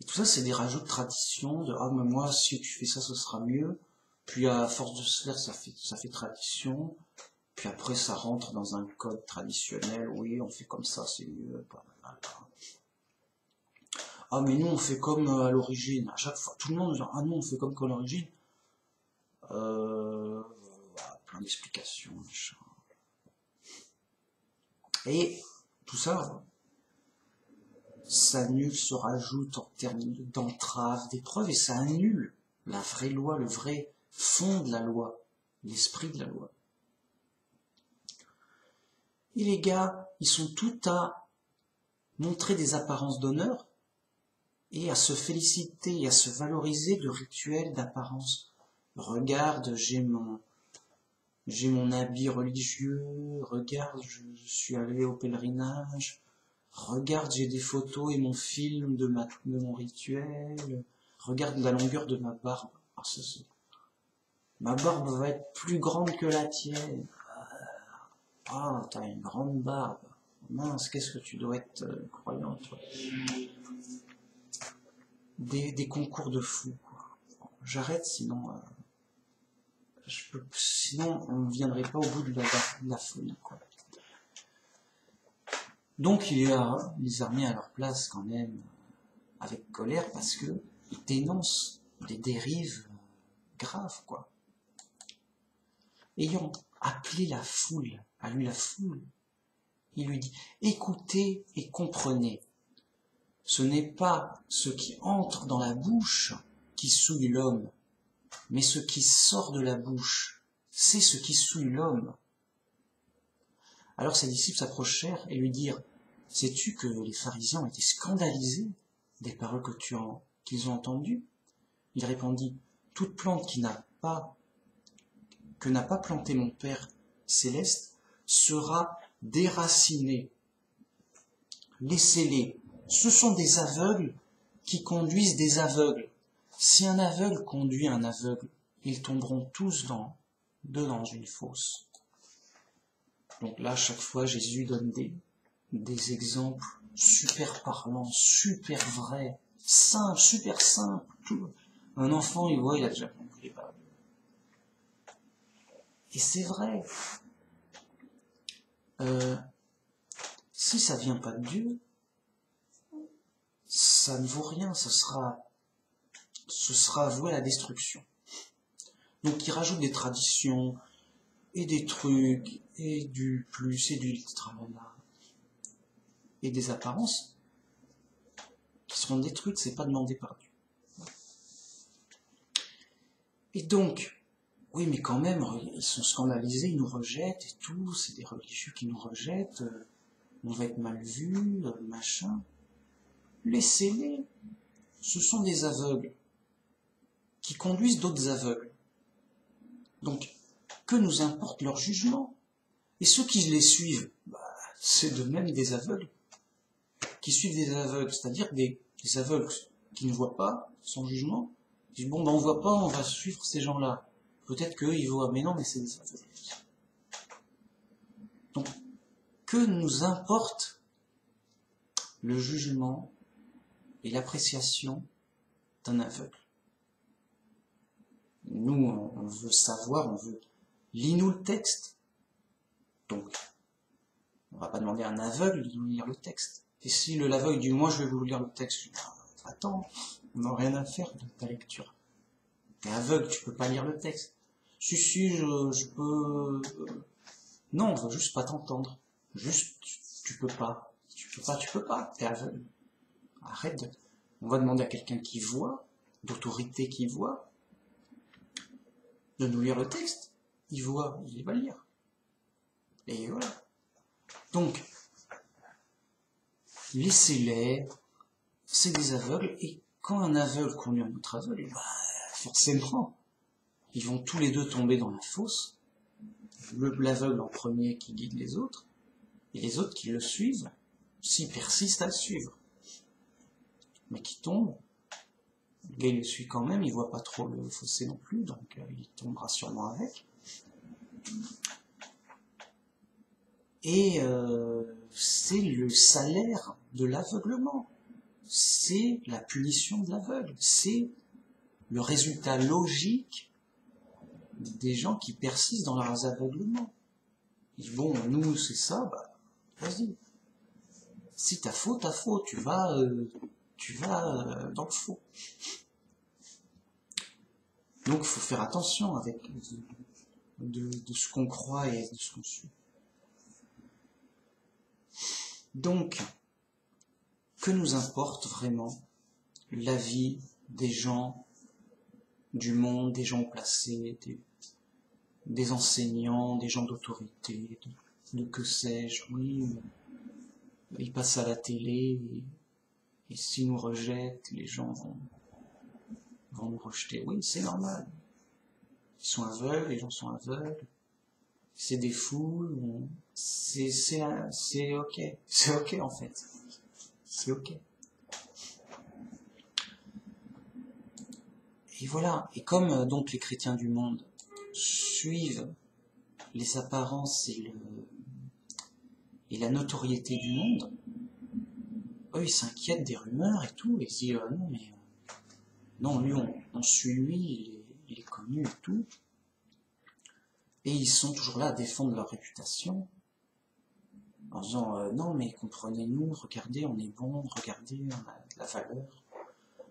Et tout ça, c'est des rajouts de tradition, mais moi, si tu fais ça, ce sera mieux. Puis à force de se faire, ça fait tradition. Puis après, ça rentre dans un code traditionnel. Oui, on fait comme ça, c'est mieux. Ah, mais nous, on fait comme à l'origine. À chaque fois, tout le monde dit, ah, nous, on fait comme qu'à l'origine. Voilà, plein d'explications, machin. Et tout ça s'annule, se rajoute en termes d'entrave, d'épreuve, et ça annule la vraie loi, le vrai fond de la loi, l'esprit de la loi. Et les gars, ils sont tout à montrer des apparences d'honneur et à se féliciter et à se valoriser de rituels d'apparence. Regarde, j'ai mon habit religieux, regarde, je suis allé au pèlerinage, regarde, j'ai des photos et mon film de mon rituel, regarde la longueur de ma barbe. Ma barbe va être plus grande que la tienne. Ah, t'as une grande barbe. Mince, qu'est-ce que tu dois être croyant, toi. Des concours de fous, quoi. Bon, j'arrête, sinon on ne viendrait pas au bout de la folie, quoi. Donc il y a les armées à leur place quand même, avec colère, parce que ils dénoncent des dérives graves, quoi. Ayant appelé la foule, il lui dit, écoutez et comprenez. Ce n'est pas ce qui entre dans la bouche qui souille l'homme, mais ce qui sort de la bouche, c'est ce qui souille l'homme. Alors ses disciples s'approchèrent et lui dirent, sais-tu que les pharisiens ont été scandalisés des paroles qu'ils ont entendues? Il répondit, toute plante que n'a pas planté mon Père céleste sera déracinée. Laissez-les. Ce sont des aveugles qui conduisent des aveugles. Si un aveugle conduit un aveugle, ils tomberont tous deux dans une fosse. Donc là, chaque fois, Jésus donne des exemples super parlants, super vrais, simples, super simples. Un enfant, il voit, il a déjà compris les paroles. Et c'est vrai. Si ça vient pas de Dieu, ça ne vaut rien, ce sera voué à la destruction. Donc il rajoute des traditions, et des trucs, et du plus, et du tralala, et des apparences qui seront détruites, c'est pas demandé par Dieu. Et donc, oui, mais quand même, ils sont scandalisés, ils nous rejettent et tout, c'est des religieux qui nous rejettent, on va être mal vus, machin. Laissez-les. Ce sont des aveugles qui conduisent d'autres aveugles. Donc, que nous importe leur jugement? Et ceux qui les suivent, c'est de même des aveugles qui suivent des aveugles, c'est-à-dire des aveugles qui ne voient pas son jugement. Ils disent, bon, on voit pas, on va suivre ces gens-là. Peut-être qu'eux, ils voient, mais non, mais c'est des aveugles. Donc, que nous importe le jugement et l'appréciation d'un aveugle? Nous, on veut savoir, on veut lis-nous le texte. Donc, on va pas demander à un aveugle de nous lire le texte. Et si l'aveugle dit, moi je vais vous lire le texte, je dis, attends, on n'a rien à faire de ta lecture. T'es aveugle, tu peux pas lire le texte. Si, je peux... Non, on veut juste pas t'entendre. Juste, tu peux pas. Tu peux pas. T'es aveugle. Arrête. On va demander à quelqu'un qui voit, d'autorité qui voit, de nous lire le texte. Il voit, il va lire. Et voilà. Donc, laissez-les, c'est des aveugles, et quand un aveugle conduit un autre aveugle, forcément, ils vont tous les deux tomber dans la fosse, l'aveugle en premier qui guide les autres, et les autres qui le suivent, s'ils persistent à le suivre. Mais qui tombent, le gars il le suit quand même, il voit pas trop le fossé non plus, donc il tombera sûrement avec. Et c'est le salaire de l'aveuglement, c'est la punition de l'aveugle, c'est le résultat logique des gens qui persistent dans leurs aveuglements. Ils disent, bon, nous c'est ça, vas-y. Si t'as faux, tu vas dans le faux. Donc il faut faire attention avec de ce qu'on croit et de ce qu'on suit. Donc, que nous importe vraiment la vie des gens du monde, des gens placés, des enseignants, des gens d'autorité, de que sais-je, oui, ils passent à la télé, et s'ils nous rejettent, les gens vont nous rejeter. Oui, c'est normal. Ils sont aveugles, les gens sont aveugles. C'est des fous, c'est ok. C'est ok en fait. C'est ok. Et voilà. Et comme donc les chrétiens du monde suivent les apparences et la notoriété du monde, eux ils s'inquiètent des rumeurs et tout, et ils se disent non mais non lui on suit lui, il est connu et tout. Et ils sont toujours là à défendre leur réputation, en disant non mais comprenez-nous, regardez on est bon, regardez on a de la valeur,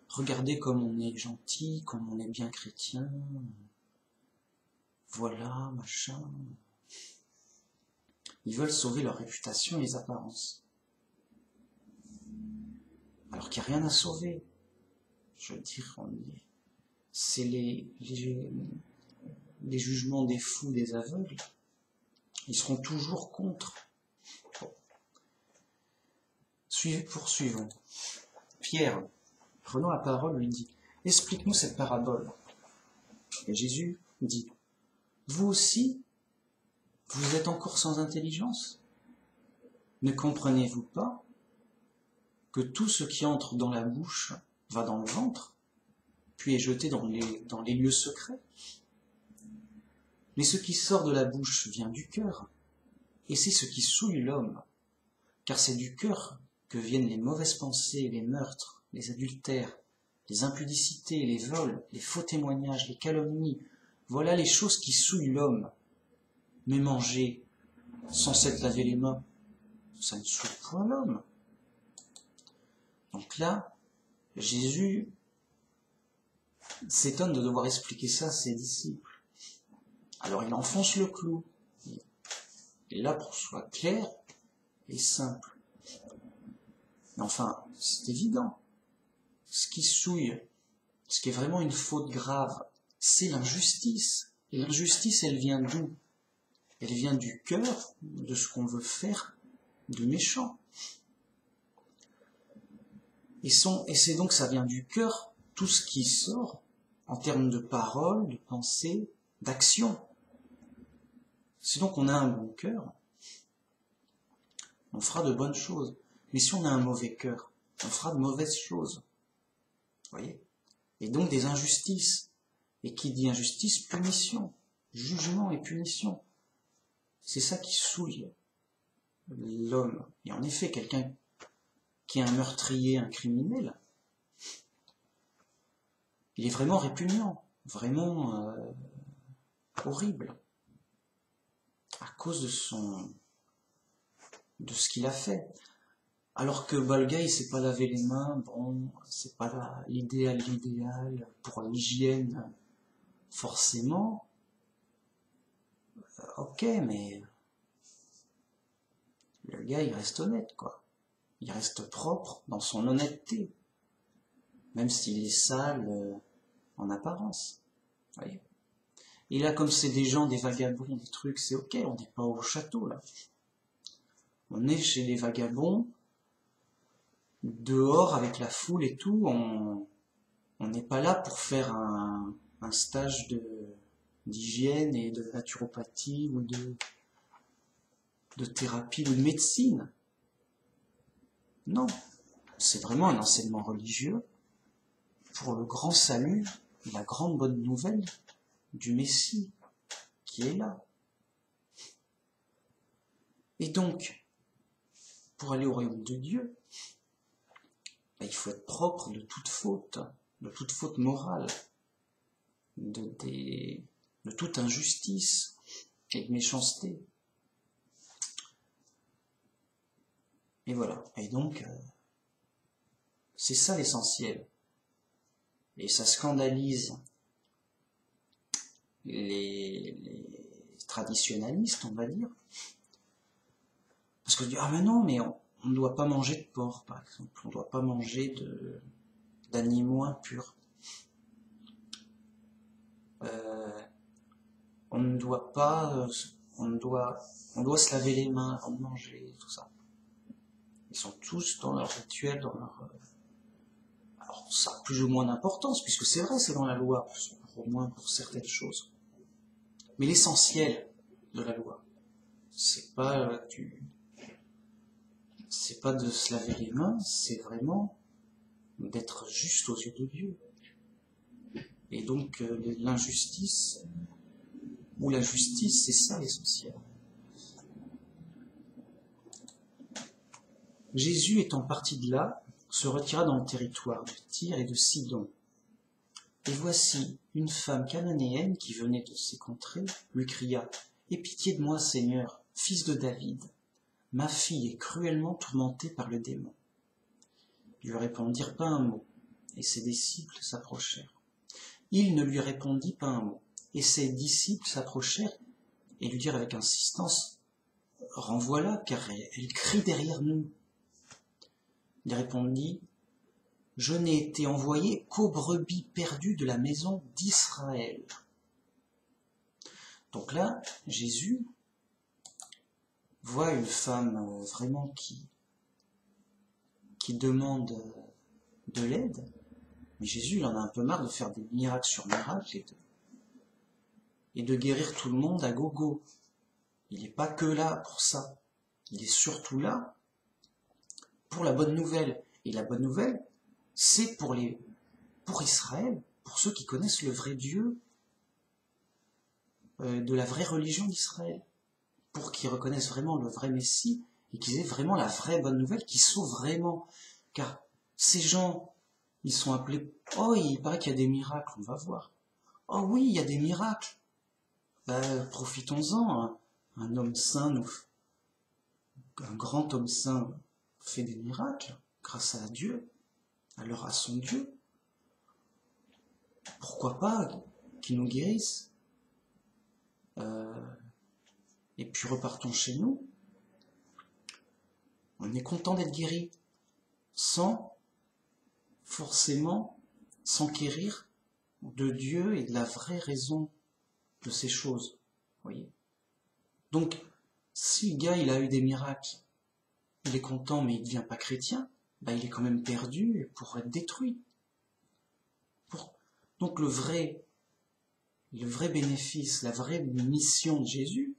regardez comme on est gentil, comme on est bien chrétien, voilà, machin. Ils veulent sauver leur réputation et les apparences. Alors qu'il n'y a rien à sauver. Je veux dire, c'est les jugements des fous, des aveugles, ils seront toujours contre. Bon. Poursuivons. Pierre, prenant la parole, lui dit, explique-nous cette parabole. Et Jésus dit, vous aussi, vous êtes encore sans intelligence? Ne comprenez-vous pas que tout ce qui entre dans la bouche va dans le ventre puis est jeté dans les lieux secrets. Mais ce qui sort de la bouche vient du cœur, et c'est ce qui souille l'homme, car c'est du cœur que viennent les mauvaises pensées, les meurtres, les adultères, les impudicités, les vols, les faux témoignages, les calomnies. Voilà les choses qui souillent l'homme. Mais manger sans s'être lavé les mains, ça ne souille point l'homme. Donc là, Jésus s'étonne de devoir expliquer ça à ses disciples. Alors il enfonce le clou. Et là, pour que ce soit clair et simple. Mais enfin, c'est évident. Ce qui souille, ce qui est vraiment une faute grave, c'est l'injustice. Et l'injustice, elle vient d'où? Elle vient du cœur, de ce qu'on veut faire de méchant. Et c'est donc, ça vient du cœur, tout ce qui sort, en termes de paroles, de pensées, d'action. Si donc on a un bon cœur, on fera de bonnes choses. Mais si on a un mauvais cœur, on fera de mauvaises choses. Vous voyez? Et donc des injustices. Et qui dit injustice, punition. Jugement et punition. C'est ça qui souille l'homme. Et en effet, quelqu'un qui est un meurtrier, un criminel, il est vraiment répugnant, vraiment horrible, à cause de ce qu'il a fait. Alors que le gars, il s'est pas lavé les mains, bon, c'est pas l'idéal pour l'hygiène, forcément. Ok, mais le gars, il reste honnête, quoi. Il reste propre dans son honnêteté, même s'il est sale en apparence. Vous voyez. Et là, comme c'est des gens, des vagabonds, des trucs, c'est ok, on n'est pas au château, là. On est chez les vagabonds, dehors avec la foule et tout, on n'est pas là pour faire un stage d'hygiène et de naturopathie ou de thérapie ou de médecine. Non, c'est vraiment un enseignement religieux pour le grand salut, la grande bonne nouvelle du Messie qui est là. Et donc, pour aller au royaume de Dieu, il faut être propre de toute faute morale, de toute injustice et de méchanceté. Et voilà. Et donc, c'est ça l'essentiel. Et ça scandalise les traditionalistes, on va dire. Parce que je dis, ah mais non, mais on ne doit pas manger de porc, par exemple. On ne doit pas manger d'animaux impurs. On ne doit pas, on doit se laver les mains avant de manger, tout ça. Ils sont tous dans leur rituel, dans leur... Alors ça a plus ou moins d'importance, puisque c'est vrai, c'est dans la loi, au moins pour certaines choses. Mais l'essentiel de la loi, c'est pas de se laver les mains, c'est vraiment d'être juste aux yeux de Dieu. Et donc l'injustice, ou la justice, c'est ça l'essentiel. Jésus, étant parti de là, se retira dans le territoire de Tyr et de Sidon. Et voici, une femme cananéenne qui venait de ces contrées lui cria « Aie pitié de moi, Seigneur, fils de David. Ma fille est cruellement tourmentée par le démon. » Ils lui répondirent pas un mot, et ses disciples s'approchèrent. Il ne lui répondit pas un mot, et ses disciples s'approchèrent et lui dirent avec insistance « Renvoie-la, car elle crie derrière nous. » Il répondit « Je n'ai été envoyé qu'aux brebis perdues de la maison d'Israël. » Donc là, Jésus voit une femme vraiment qui demande de l'aide, mais Jésus, il en a un peu marre de faire des miracles sur miracles et de guérir tout le monde à gogo. Il n'est pas que là pour ça, il est surtout là pour la bonne nouvelle. Et la bonne nouvelle, c'est pour Israël, pour ceux qui connaissent le vrai Dieu, de la vraie religion d'Israël, pour qu'ils reconnaissent vraiment le vrai Messie et qu'ils aient vraiment la vraie bonne nouvelle qui sauve vraiment. Car ces gens, ils sont appelés, oh, il paraît qu'il y a des miracles, on va voir. Oh oui, il y a des miracles. Profitons-en, hein. Un homme saint, un grand homme saint fait des miracles grâce à Dieu, alors à son Dieu. Pourquoi pas qu'il nous guérisse? Et puis repartons chez nous. On est content d'être guéri, sans forcément s'enquérir de Dieu et de la vraie raison de ces choses. Voyez. Donc, si le gars il a eu des miracles, il est content mais il ne devient pas chrétien, il est quand même perdu pour être détruit. Donc le vrai bénéfice, la vraie mission de Jésus,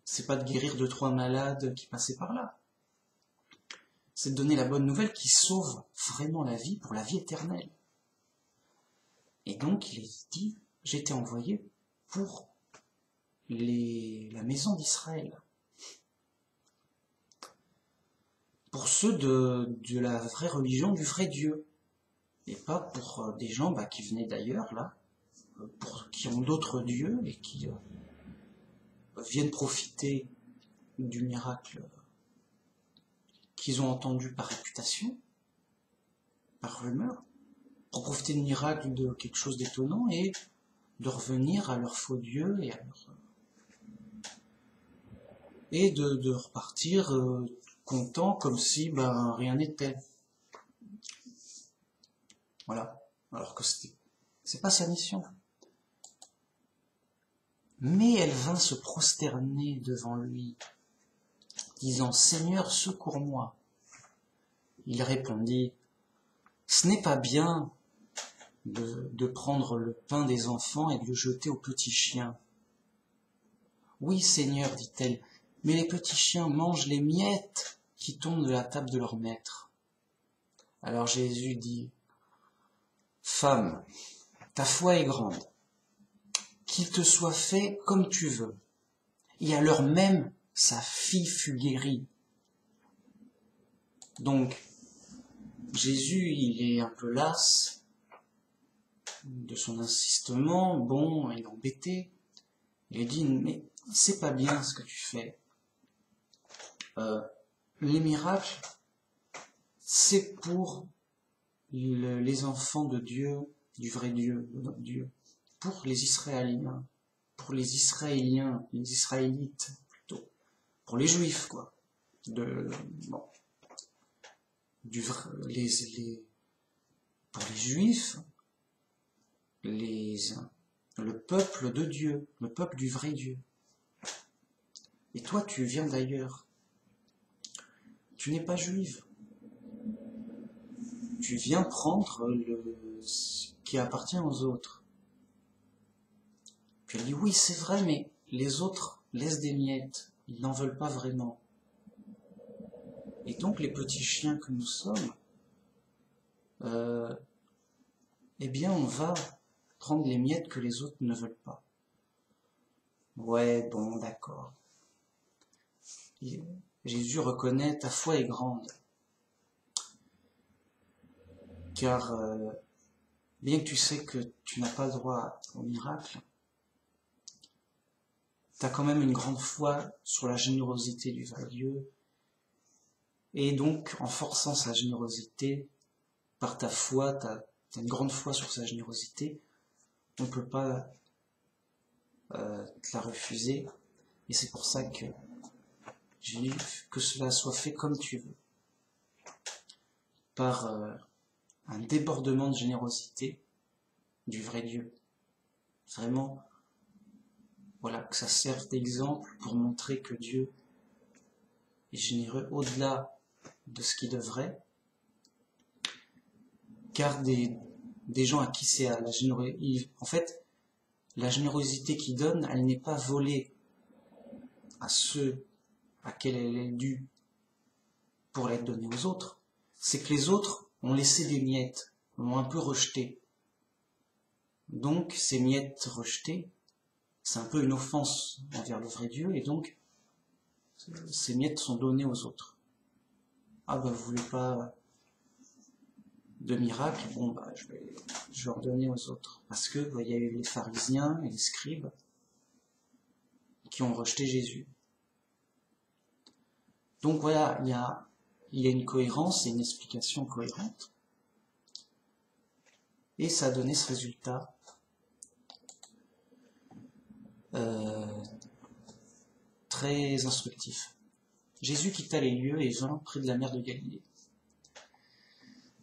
c'est pas de guérir 2-3 malades qui passaient par là. C'est de donner la bonne nouvelle qui sauve vraiment la vie pour la vie éternelle. Et donc il est dit, j'ai été envoyé pour la maison d'Israël. Pour ceux de la vraie religion, du vrai Dieu. Et pas pour des gens qui venaient d'ailleurs, là, qui ont d'autres dieux et qui viennent profiter du miracle qu'ils ont entendu par réputation, par rumeur, pour profiter du miracle de quelque chose d'étonnant et de revenir à leur faux Dieu et de repartir content comme si rien n'était. Voilà. Alors que c'est pas sa mission. Mais elle vint se prosterner devant lui, disant « Seigneur, secours-moi ». Il répondit « Ce n'est pas bien de prendre le pain des enfants et de le jeter aux petits chiens. »« Oui, Seigneur, dit-elle, mais les petits chiens mangent les miettes qui tombent de la table de leur maître. » Alors Jésus dit « Femme, ta foi est grande. Qu'il te soit fait comme tu veux. » Et à l'heure même, sa fille fut guérie. Donc, Jésus, il est un peu las de son insistement, il est embêté. Il dit, mais c'est pas bien ce que tu fais. Les miracles, c'est pour les enfants de Dieu, du vrai Dieu, de notre Dieu. Pour les Israéliens, les Israélites plutôt, pour les Juifs quoi, pour les Juifs, le peuple de Dieu, le peuple du vrai Dieu. Et toi, tu viens d'ailleurs, tu n'es pas juive, tu viens prendre ce qui appartient aux autres. Puis elle dit, oui, c'est vrai, mais les autres laissent des miettes. Ils n'en veulent pas vraiment. Et donc, les petits chiens que nous sommes, on va prendre les miettes que les autres ne veulent pas. Ouais, bon, d'accord. Jésus reconnaît, ta foi est grande. Car, bien que tu sais que tu n'as pas le droit au miracle, tu as quand même une grande foi sur la générosité du vrai Dieu, et donc en forçant sa générosité, par ta foi, tu as une grande foi sur sa générosité, on ne peut pas te la refuser, et c'est pour ça que j'ai dit que cela soit fait comme tu veux, par un débordement de générosité du vrai Dieu. Vraiment, voilà, que ça serve d'exemple pour montrer que Dieu est généreux au-delà de ce qu'il devrait, car des gens à qui c'est la générosité, en fait, la générosité qu'il donne, elle n'est pas volée à ceux à qui elle est due pour l'être donnée aux autres. C'est que les autres ont laissé des miettes, l'ont un peu rejeté. Donc ces miettes rejetées, c'est un peu une offense envers le vrai Dieu, et donc ces miettes sont données aux autres. Ah ben vous voulez pas de miracle, bon bah je vais en donner aux autres. Parce que il y a eu les pharisiens et les scribes qui ont rejeté Jésus. Donc voilà, il y a une cohérence et une explication cohérente. Et ça a donné ce résultat très instructif. Jésus quitta les lieux et vint près de la mer de Galilée.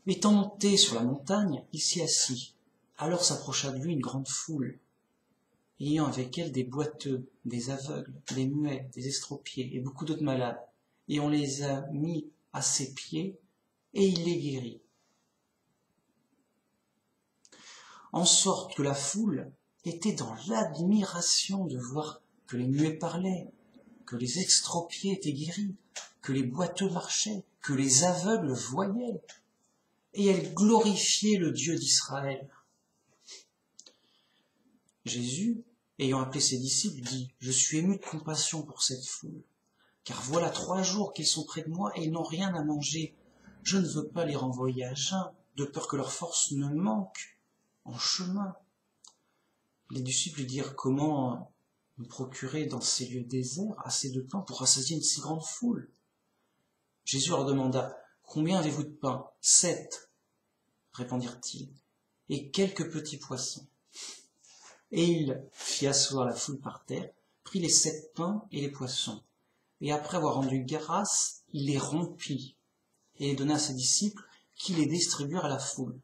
Étant monté sur la montagne, il s'y assit. Alors s'approcha de lui une grande foule, ayant avec elle des boiteux, des aveugles, des muets, des estropiés et beaucoup d'autres malades. Et on les a mis à ses pieds, et il les guérit. En sorte que la foule était dans l'admiration de voir que les muets parlaient, que les estropiés étaient guéris, que les boiteux marchaient, que les aveugles voyaient. Et elle glorifiait le Dieu d'Israël. Jésus, ayant appelé ses disciples, dit « Je suis ému de compassion pour cette foule, car voilà 3 jours qu'ils sont près de moi et ils n'ont rien à manger. Je ne veux pas les renvoyer à jeun, de peur que leur force ne manque en chemin. » Les disciples lui dirent « Comment me procurer dans ces lieux déserts assez de pain pour rassasier une si grande foule ?» Jésus leur demanda « Combien avez-vous de pain ? 7, répondirent-ils, et quelques petits poissons. Et il fit asseoir la foule par terre, prit les 7 pains et les poissons, et après avoir rendu grâce, il les rompit, et les donna à ses disciples, qui les distribuèrent à la foule.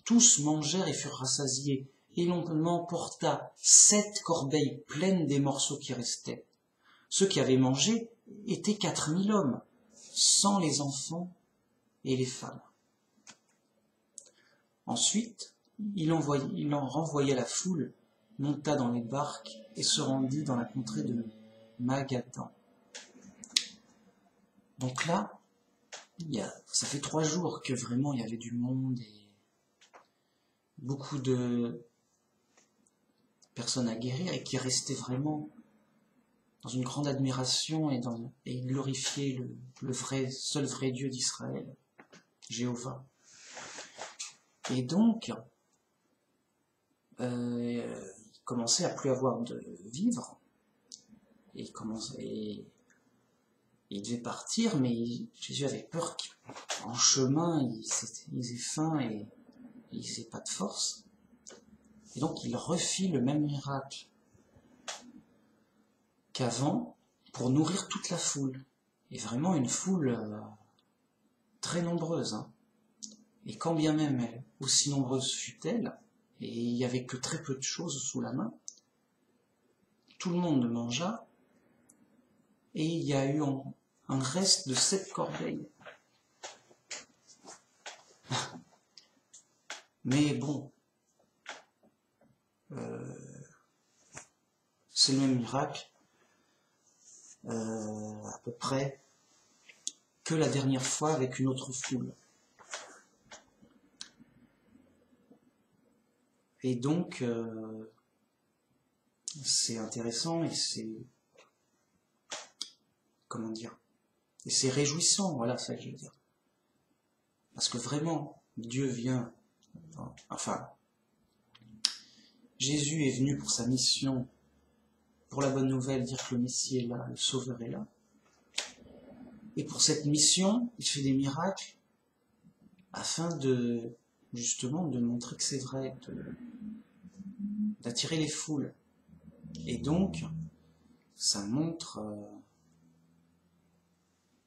Tous mangèrent et furent rassasiés, et l'on emporta 7 corbeilles pleines des morceaux qui restaient. Ceux qui avaient mangé étaient 4000 hommes, sans les enfants et les femmes. Ensuite, il en renvoya la foule, monta dans les barques et se rendit dans la contrée de Magadan. Donc là, ça fait 3 jours que vraiment il y avait du monde et beaucoup de personnes à guérir et qui restaient vraiment dans une grande admiration et glorifiaient le seul vrai Dieu d'Israël, Jéhovah. Et donc, il commençait à plus avoir de vivres, et il devait partir, mais Jésus avait peur qu'en chemin, ils aient faim et ils n'aient pas de force. Et donc, il refit le même miracle qu'avant pour nourrir toute la foule. Et vraiment une foule très nombreuse. Hein. Et quand bien même elle, aussi nombreuse fut-elle, et il n'y avait que très peu de choses sous la main, tout le monde mangea, et il y a eu un reste de 7 corbeilles. Mais bon, c'est le même miracle, à peu près, que la dernière fois avec une autre foule. Et donc, c'est intéressant et c'est, comment dire, et c'est réjouissant, voilà, ça que je veux dire. Parce que vraiment, Dieu vient, enfin, Jésus est venu pour sa mission, pour la bonne nouvelle, dire que le Messie est là, le Sauveur est là. Et pour cette mission, il fait des miracles afin justement de montrer que c'est vrai, d'attirer les foules. Et donc, ça montre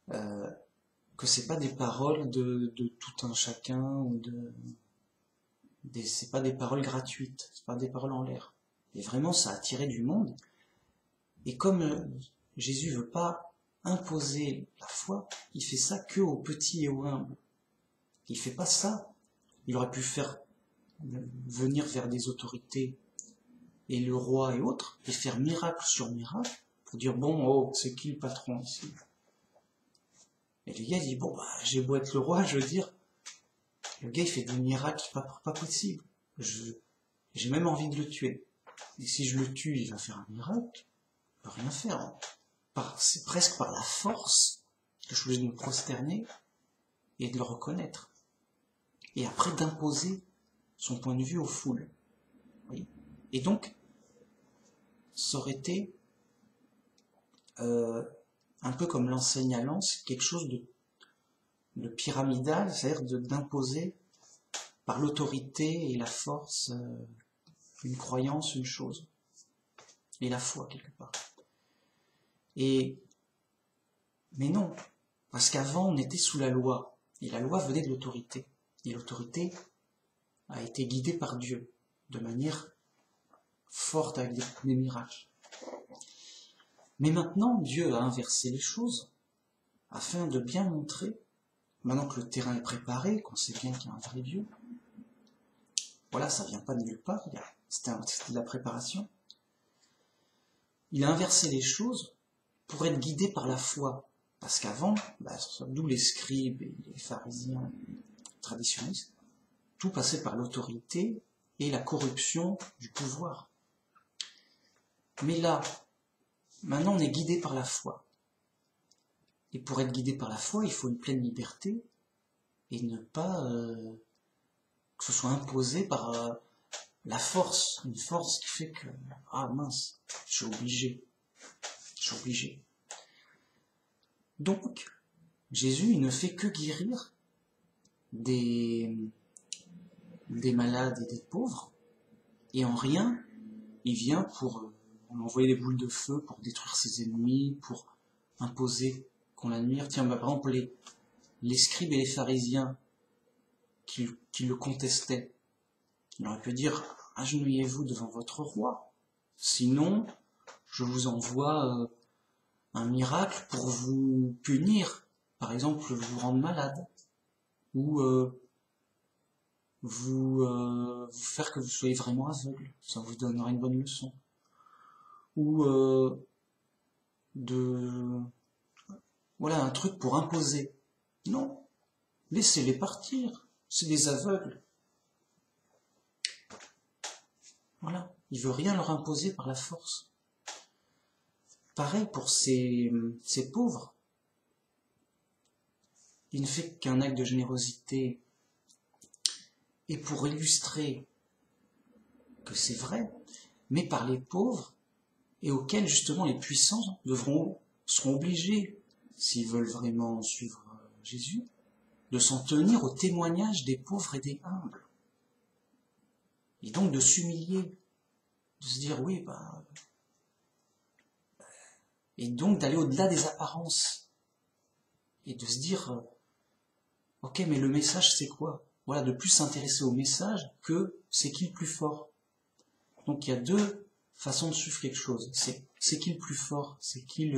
que c'est pas des paroles de tout un chacun ou c'est pas des paroles gratuites, c'est pas des paroles en l'air. Et vraiment, ça a attiré du monde. Et comme Jésus veut pas imposer la foi, il fait ça que aux petits et aux humbles. Il fait pas ça. Il aurait pu faire venir vers des autorités et le roi et autres, et faire miracle sur miracle, pour dire, bon, oh, c'est qui le patron ici? Et le gars dit, bon, bah, j'ai beau être le roi, je veux dire, le gars il fait des miracles pas possibles. J'ai même envie de le tuer. Et si je le tue, il va faire un miracle. Il ne peut rien faire. Hein. C'est presque par la force que je suis obligé de me prosterner et de le reconnaître. Et après d'imposer son point de vue aux foules. Oui. Et donc, ça aurait été un peu comme l'enseigne à Lens, quelque chose de pyramidal, c'est-à-dire d'imposer par l'autorité et la force une croyance, une chose. Et la foi, quelque part. Mais non, parce qu'avant, on était sous la loi. Et la loi venait de l'autorité. Et l'autorité a été guidée par Dieu, de manière forte avec des miracles. Mais maintenant, Dieu a inversé les choses, afin de bien montrer, maintenant que le terrain est préparé, qu'on sait bien qu'il y a un vrai Dieu, voilà, ça vient pas de nulle part, c'était de la préparation. Il a inversé les choses pour être guidé par la foi. Parce qu'avant, d'où les scribes et les pharisiens traditionnistes, tout passait par l'autorité et la corruption du pouvoir. Mais là, maintenant on est guidé par la foi. Et pour être guidé par la foi, il faut une pleine liberté et ne pas que ce soit imposé par la force, une force qui fait que, ah mince, je suis obligé. Donc, Jésus, il ne fait que guérir des malades et des pauvres, et en rien, il vient pour envoyer des boules de feu, pour détruire ses ennemis, pour imposer qu'on l'admire. Tiens, par exemple, les scribes et les pharisiens qui le contestaient, il aurait pu dire, agenouillez-vous devant votre roi, sinon, je vous envoie un miracle pour vous punir, par exemple vous rendre malade, ou vous faire que vous soyez vraiment aveugle, ça vous donnera une bonne leçon, ou voilà, un truc pour imposer. Non, laissez-les partir, c'est des aveugles. Voilà, il veut rien leur imposer par la force. Pareil pour ces pauvres. Il ne fait qu'un acte de générosité. Et pour illustrer que c'est vrai, mais par les pauvres, et auxquels justement les puissants seront obligés, s'ils veulent vraiment suivre Jésus, de s'en tenir au témoignage des pauvres et des humbles. Et donc de s'humilier, de se dire oui, et donc d'aller au-delà des apparences, et de se dire ok, mais le message c'est quoi? Voilà, de plus s'intéresser au message que c'est qui le plus fort. Donc il y a deux façons de suivre quelque chose. C'est qui le plus fort? C'est qui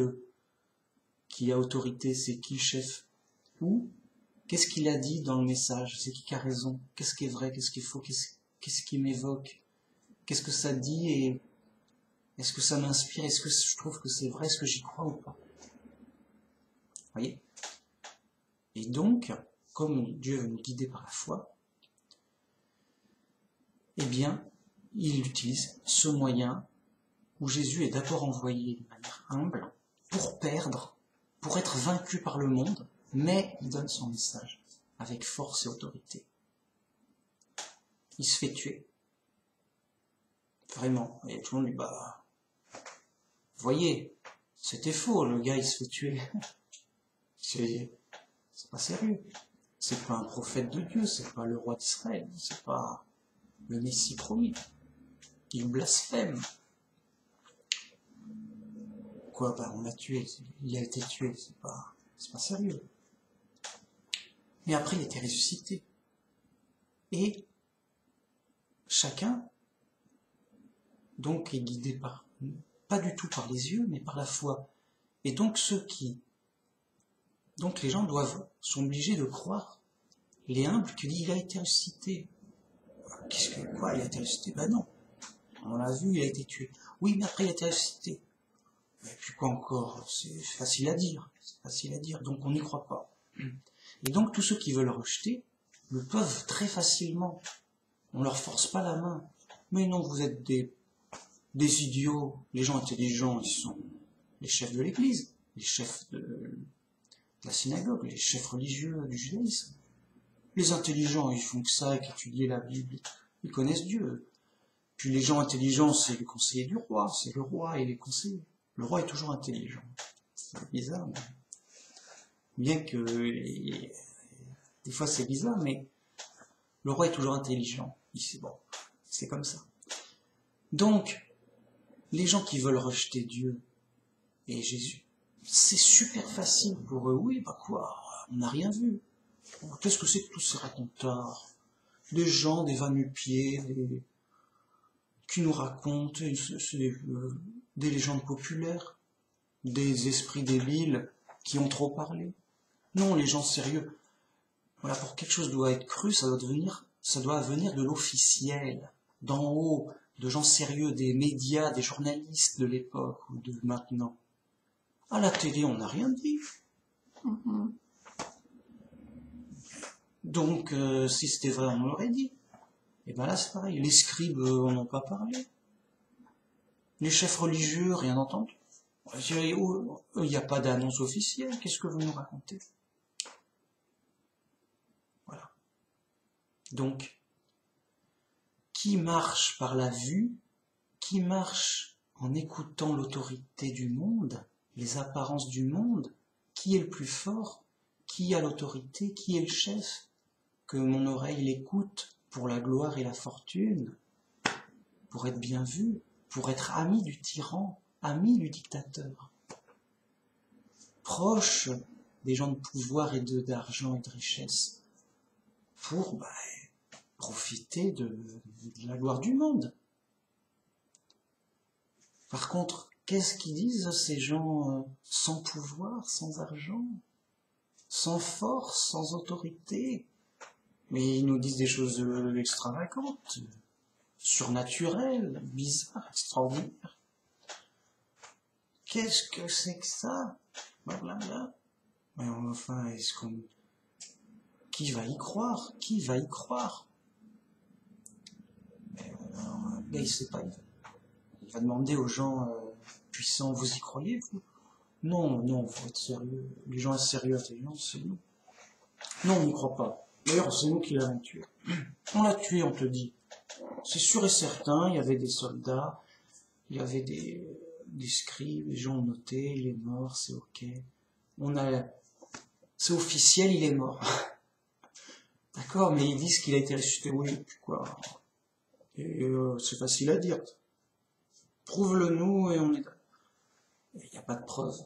a autorité? C'est qui le chef? Ou qu'est-ce qu'il a dit dans le message? C'est qui a raison? Qu'est-ce qui est vrai? Qu'est-ce qui est faux? Qu'est-ce qui m'évoque? Qu'est-ce que ça dit? Et est-ce que ça m'inspire? Est-ce que je trouve que c'est vrai? Est-ce que j'y crois ou pas? Vous voyez? Et donc, comme Dieu veut nous guider par la foi, eh bien, il utilise ce moyen où Jésus est d'abord envoyé de manière humble pour perdre, pour être vaincu par le monde, mais il donne son message avec force et autorité. Il se fait tuer. Vraiment. Et tout le monde dit, voyez, c'était faux, le gars il se fait tuer. C'est pas sérieux. C'est pas un prophète de Dieu, c'est pas le roi d'Israël, c'est pas le Messie promis. Il blasphème. Quoi, on l'a tué, il a été tué, c'est pas sérieux. Mais après, il était ressuscité. Et chacun, donc, est guidé pas du tout par les yeux, mais par la foi. Et donc, donc les gens sont obligés de croire, les humbles, qu'il a été ressuscité. Quoi, il a été ressuscité? Non. On l'a vu, il a été tué. Oui, mais après, il a été ressuscité. Et puis quoi encore? C'est facile à dire. Donc on n'y croit pas. Et donc tous ceux qui veulent rejeter le peuvent très facilement. On leur force pas la main. Mais non, vous êtes des idiots. Les gens intelligents, ils sont les chefs de l'église, les chefs de la synagogue, les chefs religieux du judaïsme. Les intelligents, ils font que ça, qu'étudier la Bible, ils connaissent Dieu. Puis les gens intelligents, c'est les conseillers du roi, c'est le roi et les conseillers. Le roi est toujours intelligent. C'est bizarre, mais... bien que des fois c'est bizarre, mais le roi est toujours intelligent. Bon, c'est comme ça. Donc, les gens qui veulent rejeter Dieu et Jésus, c'est super facile pour eux. Oui, bah quoi, on n'a rien vu. Qu'est-ce que c'est que tous ces racontars? Des gens, des va-nu-pieds, qui nous racontent des légendes populaires, des esprits débiles qui ont trop parlé. Non, les gens sérieux. Voilà, pour quelque chose doit être cru, ça doit venir de l'officiel, d'en haut, de gens sérieux, des médias, des journalistes de l'époque ou de maintenant. À la télé, on n'a rien dit. Donc, si c'était vrai, on l'aurait dit. Et ben là, c'est pareil. Les scribes, on n'en a pas parlé. Les chefs religieux, rien entendu. Il n'y a pas d'annonce officielle. Qu'est-ce que vous nous racontez? Voilà. Donc, qui marche par la vue, qui marche en écoutant l'autorité du monde, les apparences du monde, qui est le plus fort, qui a l'autorité, qui est le chef, que mon oreille l'écoute pour la gloire et la fortune, pour être bien vu, pour être ami du tyran, ami du dictateur, proche des gens de pouvoir et d'argent et de richesse, pour profiter de la gloire du monde. Par contre, qu'est-ce qu'ils disent ces gens sans pouvoir, sans argent, sans force, sans autorité? Mais ils nous disent des choses extravagantes, surnaturelles, bizarres, extraordinaires. Qu'est-ce que c'est que ça? Blablabla. Mais enfin, qui va y croire? Qui va y croire? Mais alors, le gars, il sait pas. Il va demander aux gens puissants, vous y croyez, vous? Non, non, faut être sérieux. Les gens sérieux, intelligents, c'est nous. Non, on n'y croit pas. D'ailleurs, c'est nous qui l'avons tué. On l'a tué, on te dit. C'est sûr et certain, il y avait des soldats, il y avait des scribes, les gens ont noté, il est mort, c'est ok. C'est officiel, il est mort. D'accord, mais ils disent qu'il a été ressuscité, oui, puis quoi. Et c'est facile à dire. Prouve-le-nous et on est... Il n'y a pas de preuve.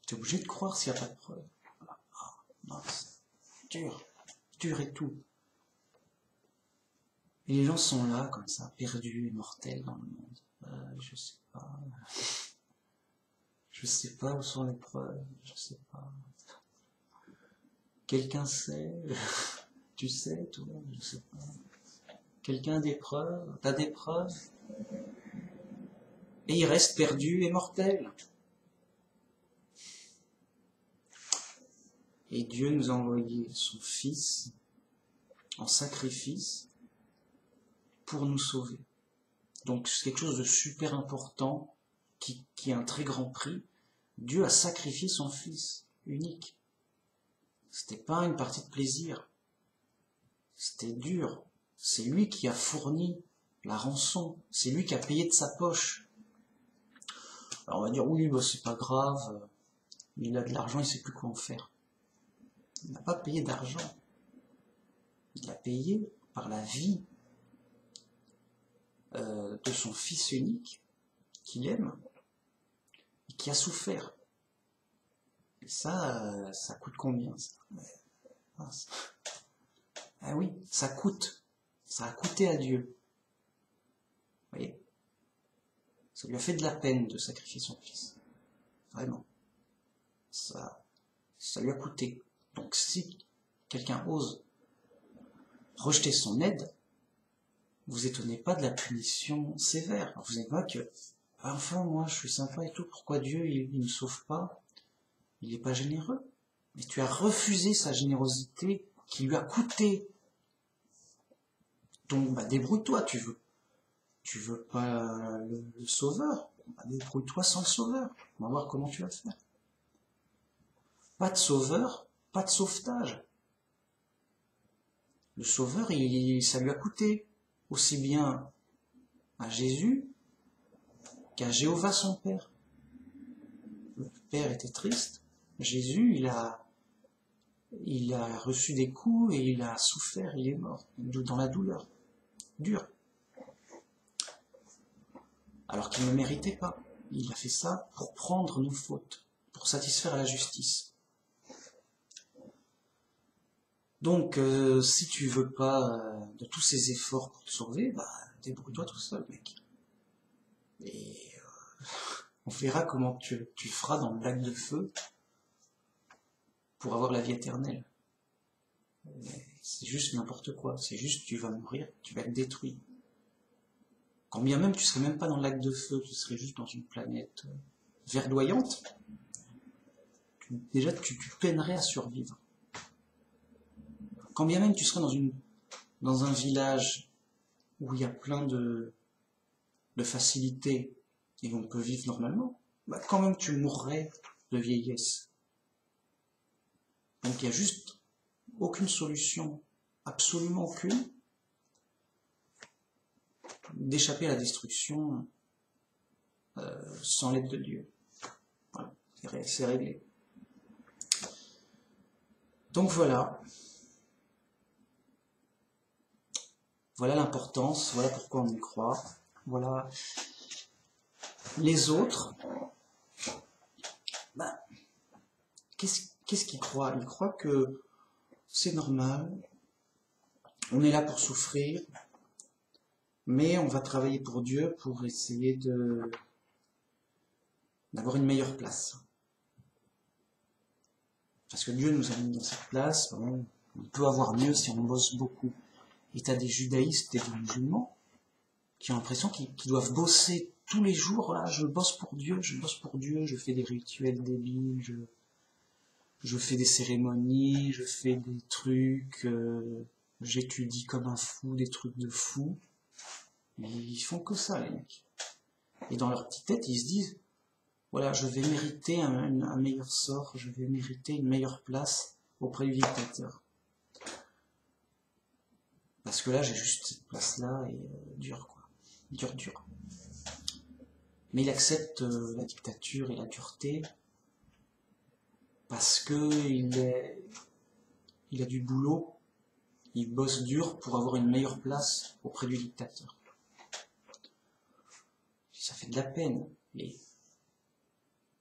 Tu es obligé de croire s'il n'y a pas de preuve. Voilà. Ah, non, c'est dur et tout. Et les gens sont là, comme ça, perdus et mortels dans le monde. Je sais pas. Je sais pas où sont les preuves. Je sais pas. Quelqu'un sait? Tu sais, toi? Je sais pas. Quelqu'un a des preuves? T'as des preuves? Et il reste perdu et mortel. Et Dieu nous a envoyé son Fils en sacrifice pour nous sauver. Donc c'est quelque chose de super important qui a un très grand prix. Dieu a sacrifié son Fils unique. C'était pas une partie de plaisir. C'était dur. C'est lui qui a fourni la rançon. C'est lui qui a payé de sa poche. Alors on va dire oui, bah, c'est pas grave. Il a de l'argent, il sait plus quoi en faire. Il n'a pas payé d'argent. Il a payé par la vie de son Fils unique, qu'il aime, et qui a souffert. Et ça coûte combien, ça? Ah oui, ça coûte. Ça a coûté à Dieu. Vous voyez? Ça lui a fait de la peine de sacrifier son Fils. Vraiment. Ça lui a coûté. Donc si quelqu'un ose rejeter son aide, vous étonnez pas de la punition sévère. Vous n'êtes pas que, enfin moi je suis sympa et tout, pourquoi Dieu il ne sauve pas? Il n'est pas généreux. Mais tu as refusé sa générosité qui lui a coûté. Donc débrouille-toi, tu veux. Tu veux pas le sauveur? Bah, débrouille-toi sans le sauveur. On va voir comment tu vas faire. Pas de sauveur, pas de sauvetage. Le sauveur, ça lui a coûté aussi bien à Jésus qu'à Jéhovah son Père. Le Père était triste. Jésus, il a reçu des coups et il a souffert, il est mort, dans la douleur. Dur. Alors qu'il ne méritait pas. Il a fait ça pour prendre nos fautes, pour satisfaire la justice. Donc, si tu veux pas de tous ces efforts pour te sauver, bah, débrouille-toi tout seul, mec. Et on verra comment tu feras dans le lac de feu pour avoir la vie éternelle. C'est juste n'importe quoi. C'est juste tu vas mourir, tu vas être détruit. Quand bien même tu serais même pas dans le lac de feu, tu serais juste dans une planète verdoyante, déjà tu peinerais à survivre. Quand bien même tu serais dans un village où il y a plein de facilités et on peut vivre normalement, bah quand même tu mourrais de vieillesse. Donc il n'y a juste aucune solution, absolument aucune, d'échapper à la destruction sans l'aide de Dieu. Voilà, c'est réglé. Donc voilà. Voilà l'importance, voilà pourquoi on y croit. Voilà les autres. Ben, qu'est-ce qu'ils croient? Ils croient que c'est normal, on est là pour souffrir, mais on va travailler pour Dieu pour essayer d'avoir une meilleure place. Parce que Dieu nous a mis dans cette place, on peut avoir mieux si on bosse beaucoup. Et t'as des judaïstes et des musulmans qui ont l'impression qu'ils doivent bosser tous les jours. Là, je bosse pour Dieu, je fais des rituels débiles, je fais des cérémonies, je fais des trucs, j'étudie comme un fou, des trucs de fou. Mais ils font que ça, les mecs. Et dans leur petite tête, ils se disent, voilà, je vais mériter un meilleur sort, je vais mériter une meilleure place auprès du dictateur. Parce que là, j'ai juste cette place-là et dur, quoi. Dur. Mais il accepte la dictature et la dureté parce que il a du boulot, il bosse dur pour avoir une meilleure place auprès du dictateur. Ça fait de la peine, mais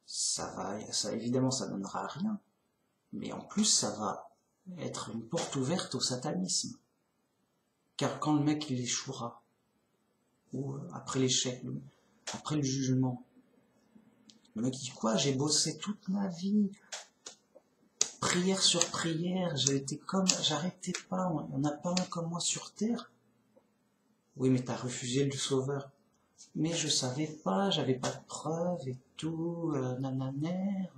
ça évidemment, ça donnera rien. Mais en plus, ça va être une porte ouverte au satanisme. Car quand le mec il échouera, ou après l'échec, après le jugement, le mec dit quoi? J'ai bossé toute ma vie, prière sur prière, j'arrêtais pas, on n'a pas un comme moi sur terre. Oui, mais t'as refusé le sauveur. Mais je savais pas, j'avais pas de preuves et tout, nananère.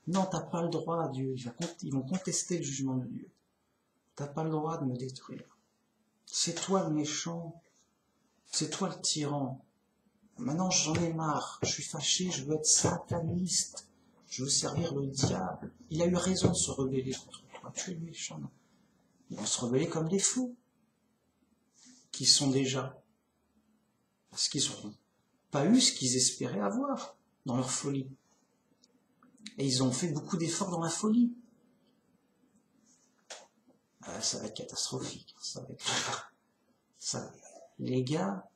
Non, t'as pas le droit, Dieu. Ils vont contester le jugement de Dieu. T'as pas le droit de me détruire. C'est toi le méchant. C'est toi le tyran. Maintenant, j'en ai marre. Je suis fâché, je veux être sataniste. Je veux servir le diable. Il a eu raison de se rebeller contre toi. Tu es le méchant. Ils vont se rebeller comme des fous. Qui sont déjà. Parce qu'ils n'auront pas eu ce qu'ils espéraient avoir dans leur folie. Et ils ont fait beaucoup d'efforts dans la folie. Ça va être catastrophique. Les gars,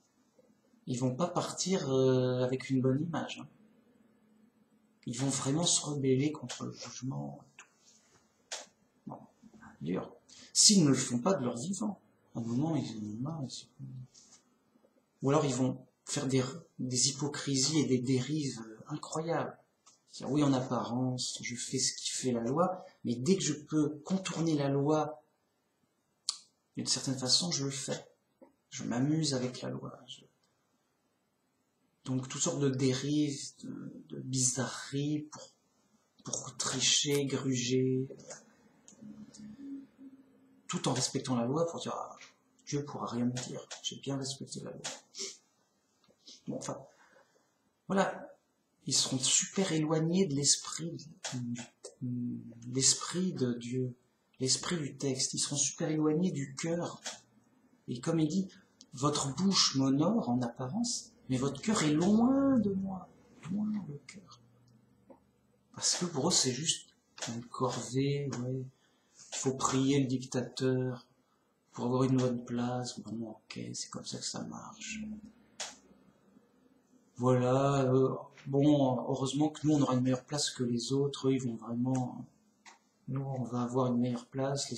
ils vont pas partir avec une bonne image. Hein. Ils vont vraiment se rebeller contre le jugement. Bon, dur. S'ils ne le font pas de leur vivant, à un moment, ils en ont marre. Ou alors ils vont faire des hypocrisies et des dérives incroyables. C'est-à-dire, oui, en apparence, je fais ce qui fait la loi, mais dès que je peux contourner la loi, d'une certaine façon, je le fais. Je m'amuse avec la loi. Donc, toutes sortes de dérives, de bizarreries pour tricher, gruger, tout en respectant la loi pour dire, ah, Dieu pourra rien me dire, j'ai bien respecté la loi. enfin, voilà, ils seront super éloignés de l'esprit de Dieu, l'esprit du texte, ils seront super éloignés du cœur. Et comme il dit, votre bouche m'honore en apparence, mais votre cœur est loin de moi, loin le cœur. Parce que pour eux, c'est juste une corvée, ouais. Il faut prier le dictateur pour avoir une bonne place. Bon, ok, c'est comme ça que ça marche. Voilà, bon, heureusement que nous, on aura une meilleure place que les autres. Eux, ils vont vraiment... Nous, on va avoir une meilleure place.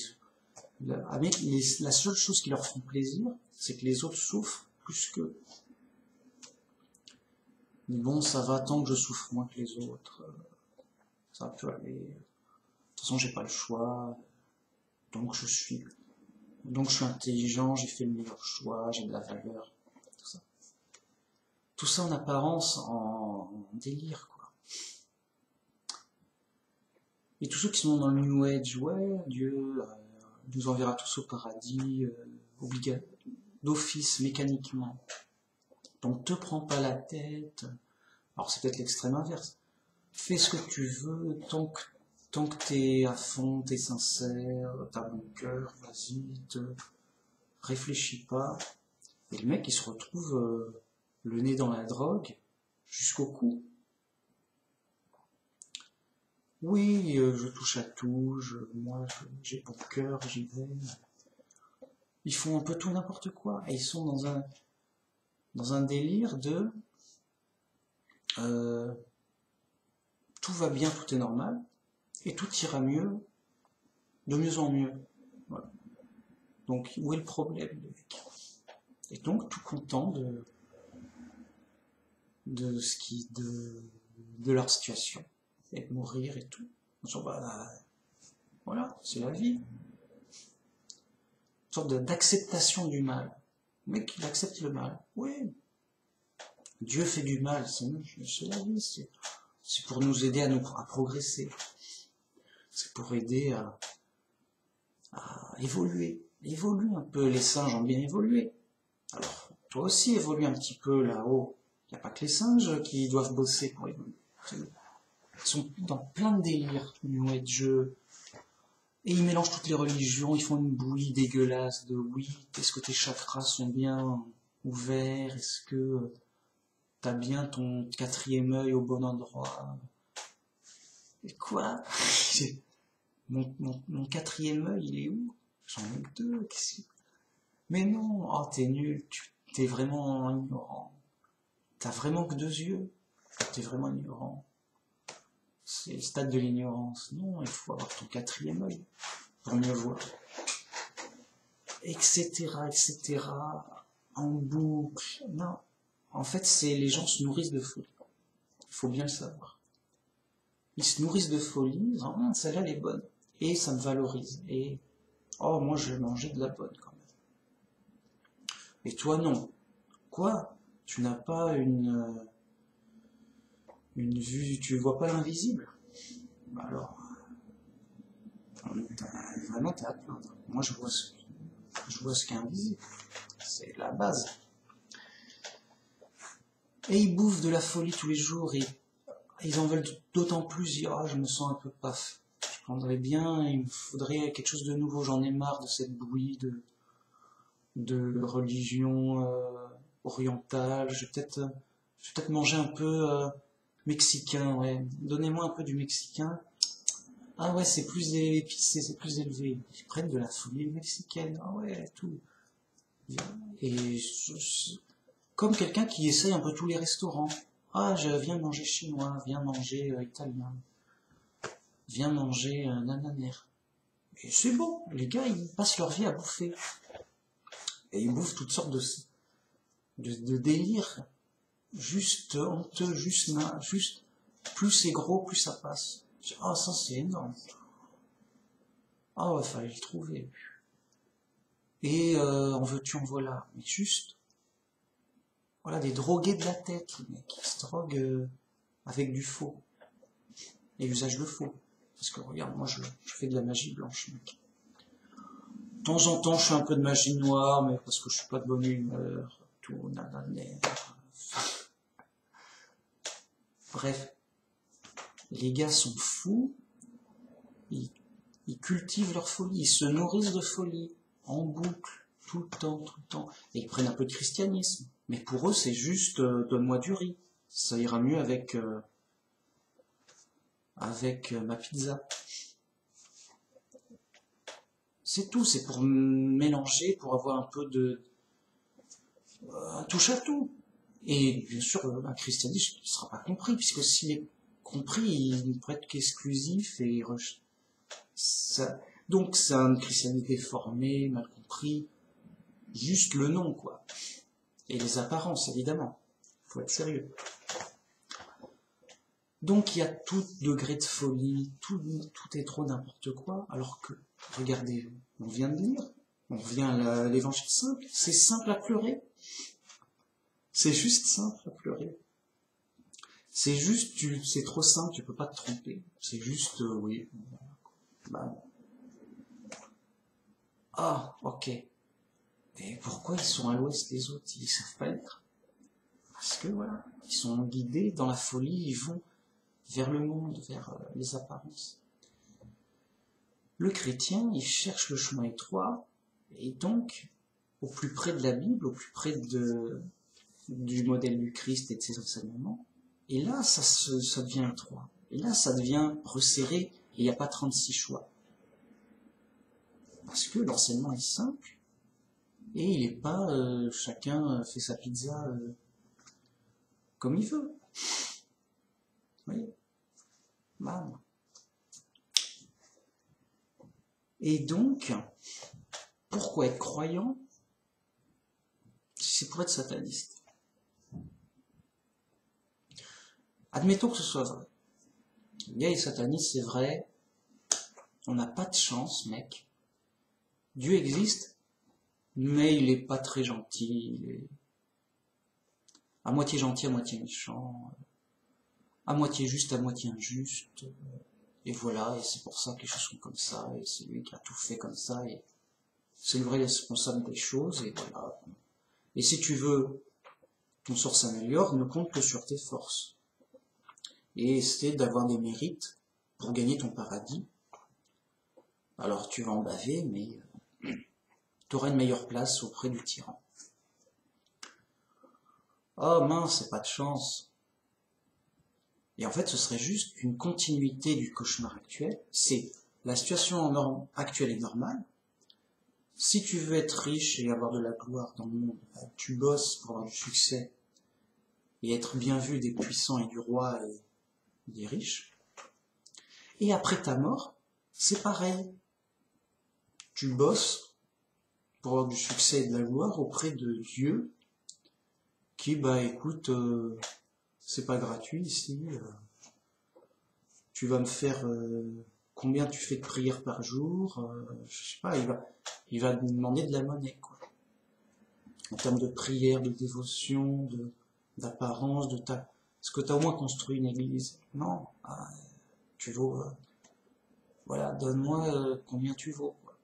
La seule chose qui leur fera plaisir, c'est que les autres souffrent plus qu'eux. Mais bon, ça va tant que je souffre moins que les autres. Ça peut aller. De toute façon, j'ai pas le choix. Donc je suis intelligent, j'ai fait le meilleur choix, j'ai de la valeur. Tout ça en apparence, en délire, quoi. Et tous ceux qui sont dans le New Age, ouais, Dieu nous enverra tous au paradis, d'office, mécaniquement. Donc te prends pas la tête. Alors c'est peut-être l'extrême inverse. Fais ce que tu veux, tant que t'es à fond, t'es sincère, t'as bon cœur, vas-y, réfléchis pas. Et le mec, il se retrouve le nez dans la drogue jusqu'au cou. Oui, je touche à tout, moi j'ai bon cœur, j'y vais. Ils font un peu tout n'importe quoi. Et ils sont dans un délire de tout va bien, tout est normal, et tout ira mieux, de mieux en mieux. Voilà. Donc, où est le problème, le mec? Et donc, tout content de leur situation, et de mourir et tout. Genre, bah, voilà, c'est la vie. Une sorte d'acceptation du mal. Le mec, il accepte le mal. Oui. Dieu fait du mal, c'est la vie, c'est pour nous aider à progresser. C'est pour aider à évoluer. Évolue un peu, les singes ont bien évolué. Alors, toi aussi évolue un petit peu là-haut. Il n'y a pas que les singes qui doivent bosser pour évoluer. Ils sont dans plein de délires, New Age. Et ils mélangent toutes les religions, ils font une bouillie dégueulasse de oui, est-ce que tes chakras sont bien ouverts, est-ce que t'as bien ton 4e œil au bon endroit? Et quoi? Mon 4e œil, il est où? J'en ai 2, mais non, oh t'es nul, t'es vraiment ignorant. T'as vraiment que 2 yeux, t'es vraiment ignorant. C'est le stade de l'ignorance. Non, il faut avoir ton 4e œil pour mieux voir. Etc., etc. En boucle. Non. En fait, les gens se nourrissent de folie. Il faut bien le savoir. Ils se nourrissent de folie, en disant, celle-là, elle est bonne. Et ça me valorise. Et, oh, moi, je vais manger de la bonne, quand même. Et toi, non. Quoi? Tu n'as pas une vue, tu vois pas l'invisible? Bah alors, vraiment, t'es à plaindre. Moi, je vois ce qui est invisible. C'est la base. Et ils bouffent de la folie tous les jours, et ils en veulent d'autant plus, ils disent, je me sens un peu paf. Je prendrais bien, il me faudrait quelque chose de nouveau, j'en ai marre de cette bouillie de religion orientale, je vais peut-être manger un peu mexicain, ouais. Donnez-moi un peu du mexicain. Ah ouais, c'est plus épicé, c'est plus élevé. Ils prennent de la folie mexicaine, ah ouais, tout. Et comme quelqu'un qui essaye un peu tous les restaurants. Ah, je viens manger chinois, viens manger italien, viens manger nananer. Et c'est bon, les gars, ils passent leur vie à bouffer. Et ils bouffent toutes sortes de délires. Juste honteux, juste plus c'est gros, plus ça passe. Ah, ça c'est énorme. Ah ouais, fallait le trouver. Et en veux-tu, en voilà. Mais juste, voilà, des drogués de la tête, les mecs, qui se droguent avec du faux. Et usage de faux. Parce que regarde, moi je fais de la magie blanche, mec. De temps en temps, je fais un peu de magie noire, mais parce que je suis pas de bonne humeur, tout, nananer. Bref, les gars sont fous, ils cultivent leur folie, ils se nourrissent de folie, en boucle, tout le temps, et ils prennent un peu de christianisme. Mais pour eux, c'est juste donne-moi du riz. Ça ira mieux avec ma pizza. C'est tout, c'est pour mélanger, pour avoir un peu de un touche à tout. Et bien sûr, un christianisme ne sera pas compris, puisque s'il est compris, il ne pourrait être qu'exclusif et ça. Donc c'est un christianisme déformé, mal compris, juste le nom, quoi. Et les apparences, évidemment. Faut être sérieux. Donc il y a tout degré de folie, tout est trop n'importe quoi, alors que, regardez, on vient de lire, on vient l'évangile simple, c'est simple à pleurer. C'est juste simple à pleurer. C'est juste, c'est trop simple, tu peux pas te tromper. C'est juste, oui. Bah. Ah, ok. Et pourquoi ils sont à l'ouest les autres? Ils savent pas être. Parce que voilà, ils sont guidés dans la folie, ils vont vers le monde, vers les apparences. Le chrétien, il cherche le chemin étroit, et donc, au plus près de la Bible, au plus près du modèle du Christ et de ses enseignements, et là, ça devient étroit. Et là, ça devient resserré, et il n'y a pas 36 choix. Parce que l'enseignement est simple, et il n'est pas chacun fait sa pizza comme il veut. Oui. Bam. Et donc, pourquoi être croyant si c'est pour être sataniste? Admettons que ce soit vrai. Le gars est sataniste, c'est vrai. On n'a pas de chance, mec. Dieu existe, mais il est pas très gentil. Il est à moitié gentil, à moitié méchant. À moitié juste, à moitié injuste. Et voilà, et c'est pour ça que les choses sont comme ça, et c'est lui qui a tout fait comme ça, et c'est le vrai responsable des choses, et voilà. Et si tu veux ton sort s'améliore, ne compte que sur tes forces. Et essaie d'avoir des mérites pour gagner ton paradis. Alors tu vas en baver, mais tu auras une meilleure place auprès du tyran. Oh mince, c'est pas de chance. Et en fait, ce serait juste une continuité du cauchemar actuel. C'est la situation actuelle est normale. Si tu veux être riche et avoir de la gloire dans le monde, tu bosses pour avoir du succès et être bien vu des puissants et du roi et des riches. Et après ta mort, c'est pareil. Tu bosses pour avoir du succès et de la gloire auprès de Dieu qui, écoute, c'est pas gratuit ici. Tu vas me faire combien tu fais de prières par jour, je sais pas, il va me demander de la monnaie, quoi. En termes de prière, de dévotion, d'apparence, est-ce que tu as au moins construit une église? Non, tu vaux, voilà, donne-moi combien tu vaux, quoi.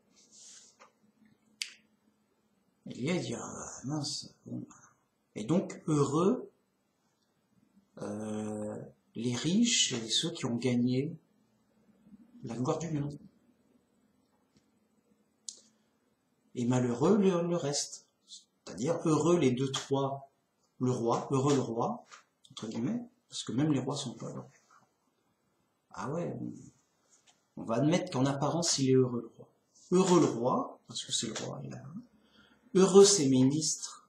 Et lui, il dit, mince, bon. Et donc, heureux, les riches et ceux qui ont gagné la gloire du monde. Et malheureux le reste. C'est-à-dire heureux les 2-3, heureux le roi, entre guillemets, parce que même les rois sont pas heureux. Ah ouais, on va admettre qu'en apparence il est heureux le roi. Heureux le roi, parce que c'est le roi, il a heureux ses ministres,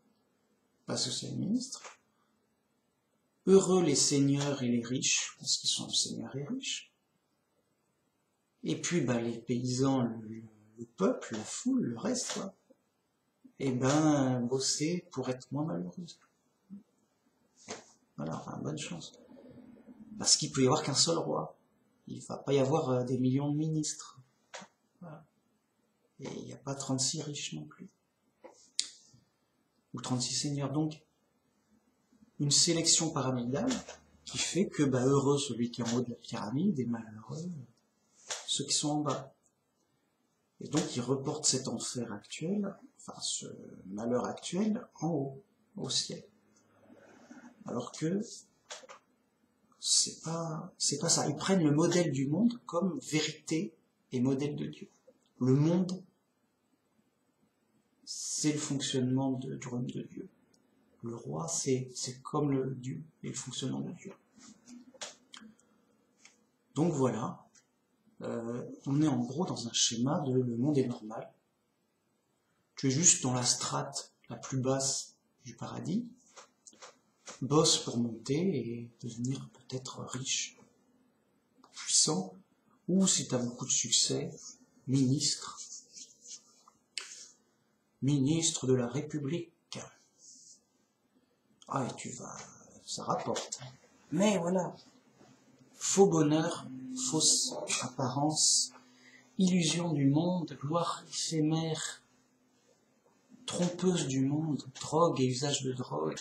parce que c'est le ministre. Heureux les seigneurs et les riches, parce qu'ils sont seigneurs et riches. Et puis les paysans, le peuple, la foule, le reste, quoi. Et bosser pour être moins malheureuse. Voilà, enfin, bonne chance. Parce qu'il peut y avoir qu'un seul roi. Il va pas y avoir des millions de ministres. Voilà. Et il n'y a pas 36 riches non plus. Ou 36 seigneurs. Donc, une sélection pyramidale qui fait que heureux celui qui est en haut de la pyramide et malheureux ceux qui sont en bas. Et donc il reporte cet enfer actuel, enfin ce malheur actuel, en haut, au ciel. Alors que c'est pas ça. Ils prennent le modèle du monde comme vérité et modèle de Dieu. Le monde, c'est le fonctionnement du royaume de Dieu. Le roi, c'est comme le Dieu et le fonctionnement de Dieu. Donc voilà, on est en gros dans un schéma de le monde est normal. Tu es juste dans la strate la plus basse du paradis, bosse pour monter et devenir peut-être riche, puissant, ou si tu as beaucoup de succès, ministre de la République. Ah, et tu vas, ça rapporte. Mais voilà, faux bonheur, fausse apparence, illusion du monde, gloire éphémère, trompeuse du monde, drogue et usage de drogue,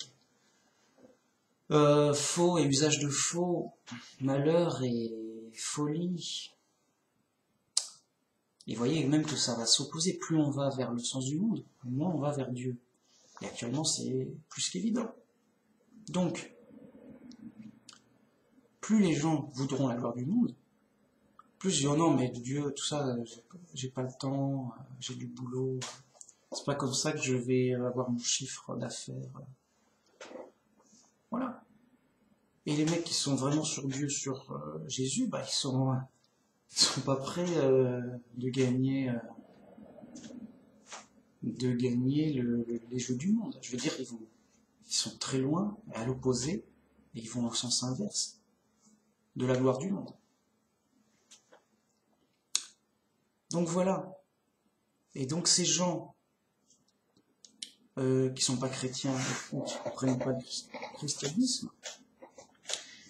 faux et usage de faux, malheur et folie. Et vous voyez même que ça va s'opposer, plus on va vers le sens du monde, moins on va vers Dieu. Et actuellement c'est plus qu'évident. Donc, plus les gens voudront la gloire du monde, plus ils diront non mais Dieu, tout ça, j'ai pas le temps, j'ai du boulot, c'est pas comme ça que je vais avoir mon chiffre d'affaires. Voilà. Et les mecs qui sont vraiment sur Dieu, sur Jésus, bah ils sont pas prêts de gagner les jeux du monde. Je veux dire, ils sont très loin, à l'opposé, et ils vont au sens inverse de la gloire du monde. Donc voilà. Et donc ces gens qui sont pas chrétiens ou qui ne comprennent pas le christianisme,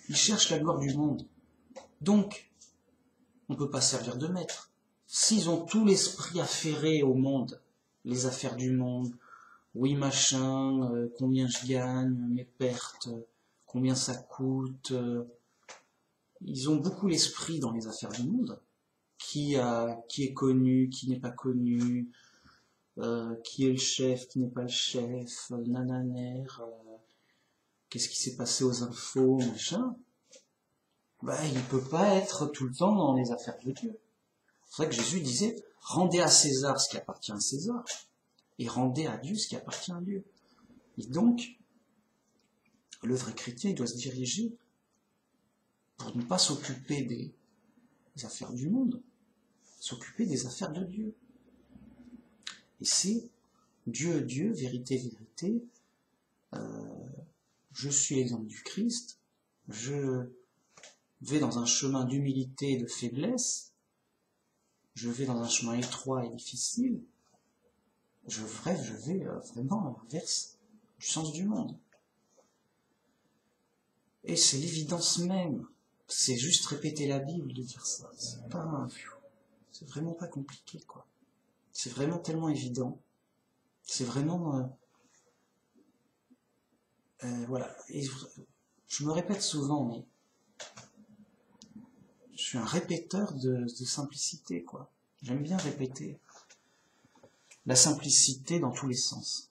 ils cherchent la gloire du monde. Donc, on ne peut pas servir de maître. S'ils ont tout l'esprit affairé au monde, les affaires du monde, oui machin, combien je gagne, mes pertes, combien ça coûte, ils ont beaucoup l'esprit dans les affaires du monde, qui est connu, qui n'est pas connu, qui est le chef, qui n'est pas le chef, nananer, qu'est-ce qui s'est passé aux infos, machin. Ben, il ne peut pas être tout le temps dans les affaires de Dieu. C'est vrai que Jésus disait, rendez à César ce qui appartient à César, et rendez à Dieu ce qui appartient à Dieu. Et donc, le vrai chrétien, il doit se diriger pour ne pas s'occuper des affaires du monde, s'occuper des affaires de Dieu. Et c'est Dieu, Dieu, vérité, vérité, je suis l'exemple du Christ, je vais dans un chemin d'humilité et de faiblesse, je vais dans un chemin étroit et difficile, je vais vraiment à l'inverse du sens du monde. Et c'est l'évidence même, c'est juste répéter la Bible de dire ça, c'est vraiment pas compliqué, quoi. C'est vraiment tellement évident, c'est vraiment... voilà, et je me répète souvent, mais je suis un répéteur de simplicité, quoi. J'aime bien répéter la simplicité dans tous les sens.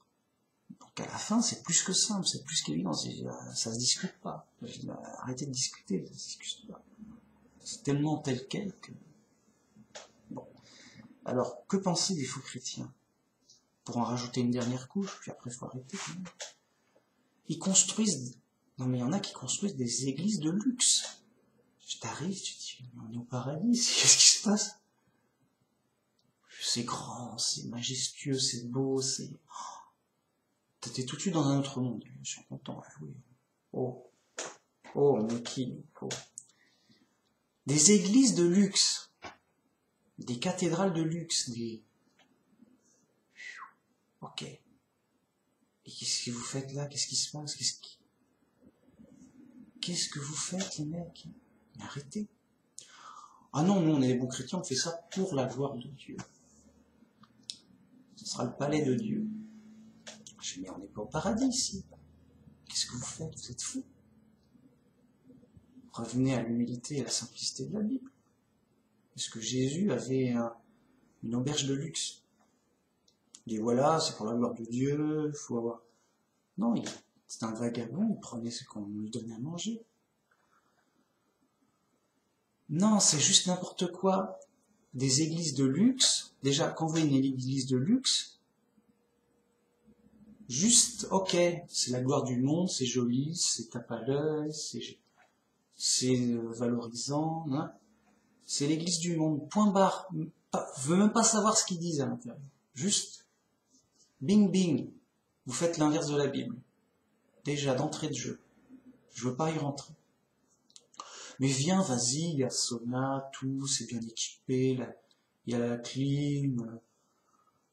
Donc à la fin, c'est plus que simple, c'est plus qu'évident, ça se discute pas. Arrêtez de discuter, ça se discute pas. C'est tellement tel quel que... Bon. Alors, que penser des faux chrétiens? Pour en rajouter une dernière couche, puis après il faut arrêter quand même. Ils construisent... Non mais il y en a qui construisent des églises de luxe. T'arrives, tu te dis, on est au paradis, qu'est-ce qui se passe? C'est grand, c'est majestueux, c'est beau, c'est... T'es tout de suite dans un autre monde. Je suis content, oui. Oh, Mickey, oh. Des églises de luxe, des cathédrales de luxe, des... Ok. Et qu'est-ce que vous faites là? Qu'est-ce qui se passe? Qu'est-ce que vous faites, les mecs? Mais arrêtez. Ah non, nous on est des bons chrétiens, on fait ça pour la gloire de Dieu. Ce sera le palais de Dieu. Je dis, mais on n'est pas au paradis ici. Qu'est-ce que vous faites? Vous êtes fous. Revenez à l'humilité et à la simplicité de la Bible. Est-ce que Jésus avait une auberge de luxe? Il dit voilà, c'est pour la gloire de Dieu, il faut avoir... Non, c'est un vagabond, il prenait ce qu'on lui donnait à manger. Non, c'est juste n'importe quoi. Des églises de luxe. Déjà, quand vous voyez une église de luxe, juste, ok, c'est la gloire du monde, c'est joli, c'est tape à l'œil, c'est valorisant, hein. C'est l'église du monde, point barre. Je veux même pas savoir ce qu'ils disent à l'intérieur. Juste, bing bing, vous faites l'inverse de la Bible. Déjà, d'entrée de jeu. Je veux pas y rentrer. Mais viens, vas-y, il y a sauna, tout, c'est bien équipé, il y a la clim,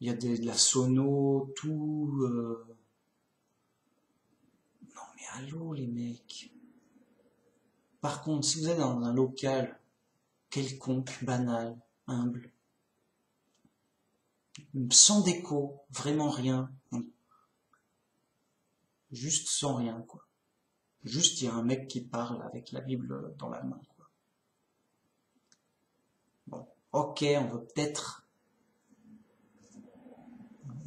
il y a de la sono, tout. Non mais allô les mecs. Par contre, si vous êtes dans un local quelconque, banal, humble, sans déco, vraiment rien, juste sans rien, quoi. Juste il y a un mec qui parle avec la Bible dans la main, quoi. Bon, ok, on veut peut-être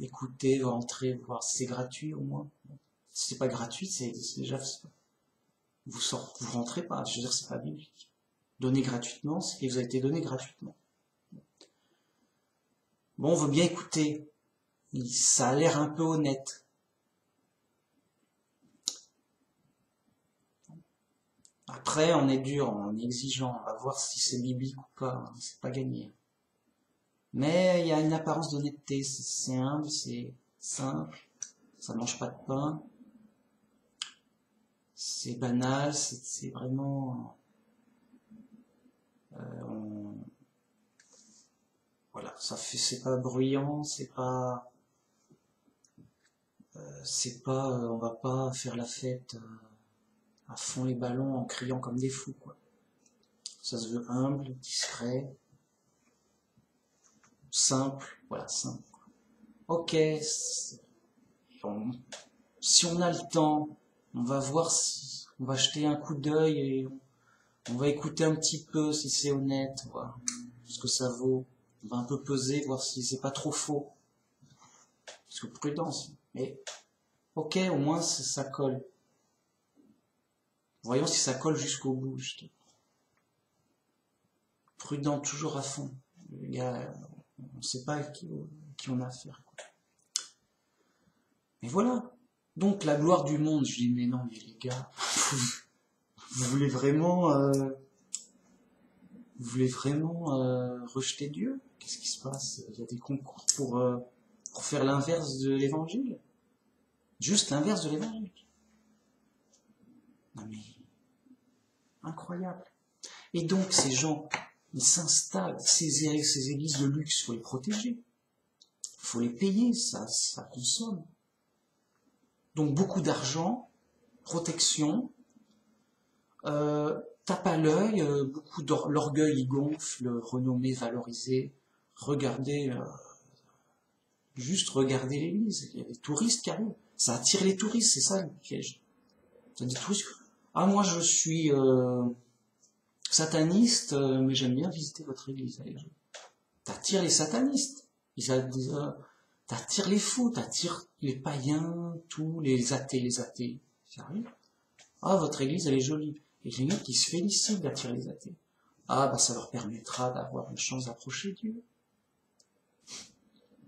écouter, rentrer, voir si c'est gratuit au moins. Si c'est pas gratuit, c'est déjà vous rentrez pas. Je veux dire, c'est pas biblique. Donner gratuitement, c'est que vous a été donné gratuitement. Bon, on veut bien écouter. Ça a l'air un peu honnête. Après, on est dur, on est exigeant, on va voir si c'est biblique ou pas, c'est pas gagné. Mais il y a une apparence d'honnêteté, c'est humble, c'est simple, ça mange pas de pain, c'est banal, c'est vraiment... voilà, ça fait, c'est pas bruyant, on va pas faire la fête à fond les ballons en criant comme des fous, quoi. Ça se veut humble, discret, simple, voilà, simple. Ok, si on a le temps, on va voir si on va jeter un coup d'œil et on va écouter un petit peu si c'est honnête, voir ce que ça vaut. On va un peu peser, voir si c'est pas trop faux. Parce que prudence. Mais ok, au moins ça colle. Voyons si ça colle jusqu'au bout. Prudent, toujours à fond. Le gars, on ne sait pas à qui on a affaire, quoi. Mais voilà. Donc la gloire du monde, je dis mais non, mais les gars, vous voulez vraiment, rejeter Dieu? Qu'est-ce qui se passe? Il y a des concours pour faire l'inverse de l'évangile? Juste l'inverse de l'évangile. Non mais, incroyable. Et donc ces gens, ils s'installent, ces églises de luxe, il faut les protéger. Il faut les payer, ça consomme. Donc beaucoup d'argent, protection, tape à l'œil, beaucoup l'orgueil y gonfle, renommé, valorisé. Regardez, juste regardez l'église, il y a des touristes qui arrivent. Ça attire les touristes, c'est ça le piège. Ça dit touristes. Ah moi je suis sataniste, mais j'aime bien visiter votre église. T'attires les satanistes. T'attires les fous, t'attires les païens, tous les athées, qui arrivent. Ah, votre église, elle est jolie. Et les gens qui se félicitent d'attirer les athées. Ah, bah ça leur permettra d'avoir une chance d'approcher Dieu.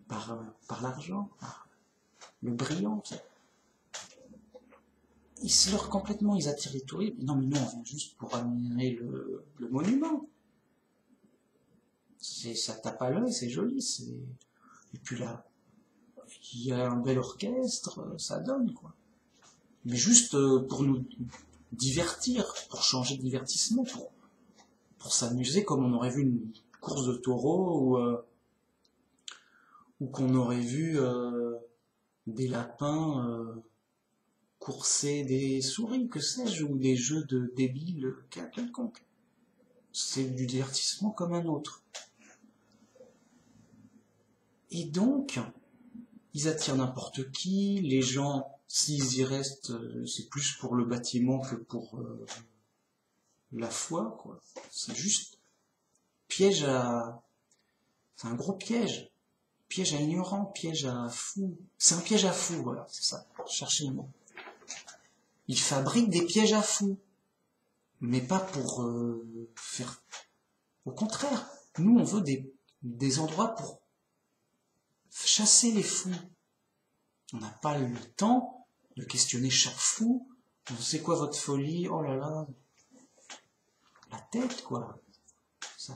Par l'argent, par le brillant. Ils se leurrent complètement, ils attirent les touristes. Non, mais nous, on vient juste pour admirer le monument. Ça tape à l'œil, c'est joli. Et puis là, il y a un bel orchestre, ça donne, quoi. Mais juste pour nous divertir, pour changer de divertissement, pour s'amuser comme on aurait vu une course de taureaux ou qu'on aurait vu des lapins courser des souris, que sais-je, ou des jeux de débiles quelconques. C'est du divertissement comme un autre. Et donc, ils attirent n'importe qui, les gens, s'ils y restent, c'est plus pour le bâtiment que pour la foi, quoi. C'est juste piège à... C'est un gros piège. Piège à ignorant, piège à fou. C'est un piège à fou, voilà, c'est ça. Cherchez le mot. Ils fabriquent des pièges à fous. Mais pas pour faire Au contraire, nous, on veut des endroits pour chasser les fous. On n'a pas le temps de questionner chaque fou. C'est quoi votre folie? Oh là là, la tête, quoi. Ça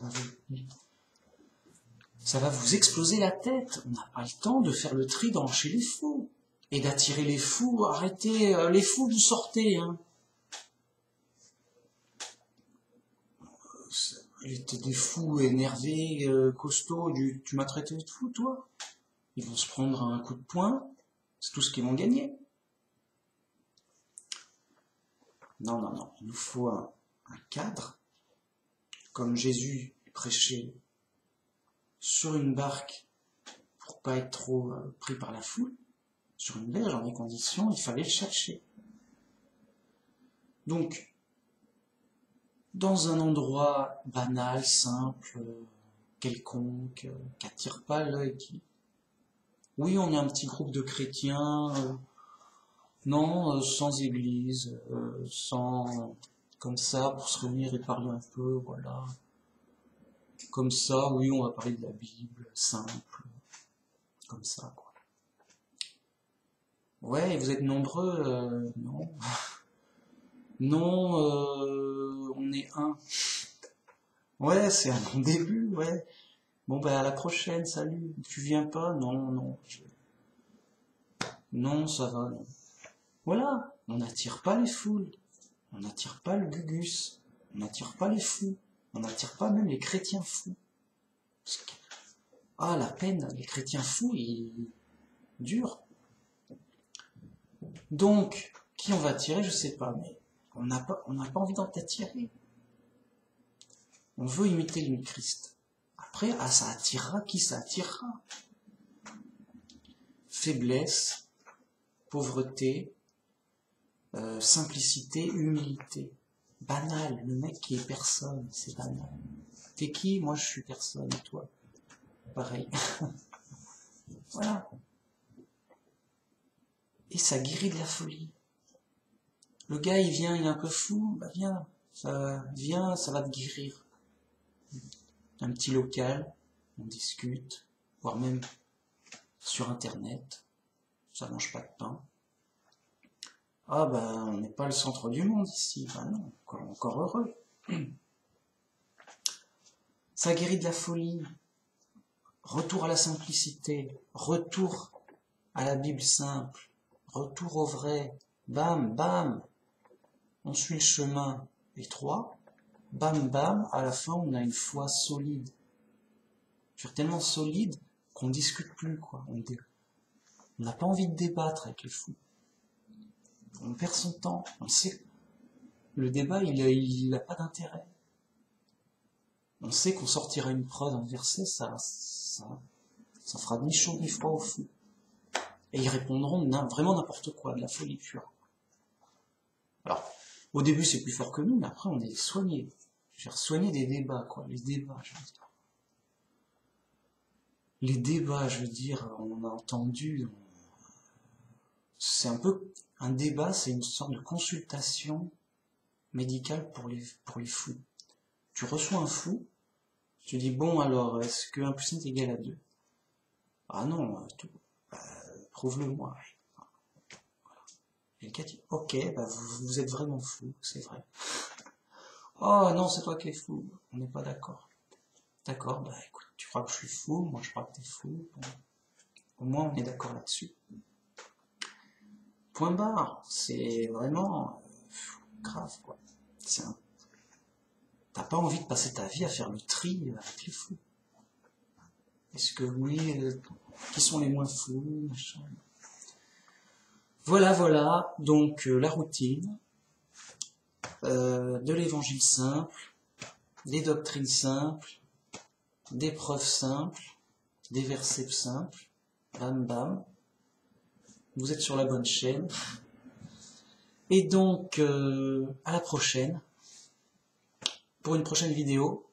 va vous exploser la tête. On n'a pas le temps de faire le tri chez les fous. Et d'attirer les fous. Arrêtez, les fous, vous sortez. Hein. Des fous énervés, costauds. Tu m'as traité de fou, toi? Ils vont se prendre un coup de poing. C'est tout ce qu'ils vont gagner. Non, non, non. Il nous faut un cadre. Comme Jésus prêchait sur une barque pour pas être trop pris par la foule, sur une berge, dans des conditions, il fallait le chercher. Donc, dans un endroit banal, simple, quelconque, qui attire pas l'œil, oui, on est un petit groupe de chrétiens, non, sans église, sans... comme ça, pour se réunir et parler un peu, voilà. Comme ça, oui, on va parler de la Bible, simple, comme ça, quoi. Ouais, vous êtes nombreux, non. Non, on est un. Ouais, c'est un bon début, ouais. Bon, bah, à la prochaine, salut. Tu viens pas? Non, non. Non, ça va, non. Voilà, on n'attire pas les foules. On n'attire pas le gugus. On n'attire pas les fous. On n'attire pas même les chrétiens fous. Ah, la peine, les chrétiens fous, ils durent. Donc, qui on va attirer, je sais pas, mais on n'a pas envie d'en attirer. On veut imiter le Christ. Après, ça attirera qui ça attirera. Faiblesse, pauvreté, simplicité, humilité. Banal, le mec qui est personne, c'est banal. T'es qui? Moi je suis personne, et toi? Pareil. Voilà. Et ça guérit de la folie. Le gars il vient, il est un peu fou, bah viens, ça va te guérir. Un petit local, on discute, voire même sur internet, ça mange pas de pain. Ah ben, on n'est pas le centre du monde ici, ben non, encore heureux. Ça guérit de la folie, retour à la simplicité, retour à la Bible simple, retour au vrai, bam, bam, on suit le chemin étroit, bam, bam, à la fin on a une foi solide. Tellement solide qu'on ne discute plus, quoi. On n'a pas envie de débattre avec les fous. On perd son temps, on sait le débat il n'a pas d'intérêt. On sait qu'on sortira une preuve, un verset, ça fera ni chaud ni froid aux fous. Et ils répondront vraiment n'importe quoi, de la folie pure. Alors, au début c'est plus fort que nous, mais après on est soigné. J'ai soigné des débats, quoi, les débats, je veux dire. Les débats, je veux dire, on a entendu, c'est un peu, un débat, c'est une sorte de consultation médicale pour les fous. Tu reçois un fou, tu dis, bon alors, est-ce que 1 plus 1 est égal à 2? Ah non, prouve-le-moi. Et le gars dit, ok, vous êtes vraiment fou, c'est vrai. Oh non, c'est toi qui es fou, on n'est pas d'accord. D'accord, bah écoute, tu crois que je suis fou, moi je crois que t'es fou. Bon. Au moins on est d'accord là-dessus. Point barre, c'est vraiment grave, quoi. T'as pas envie de passer ta vie à faire le tri avec les fous. Est-ce que oui, qui sont les moins fous, machin. Voilà, donc la routine de l'évangile simple, des doctrines simples, des preuves simples, des versets simples, bam bam. Vous êtes sur la bonne chaîne. Et donc, à la prochaine, pour une prochaine vidéo,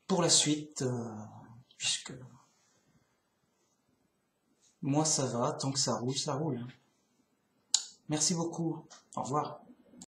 pour la suite, puisque moi ça va, tant que ça roule, ça roule. Merci beaucoup, au revoir.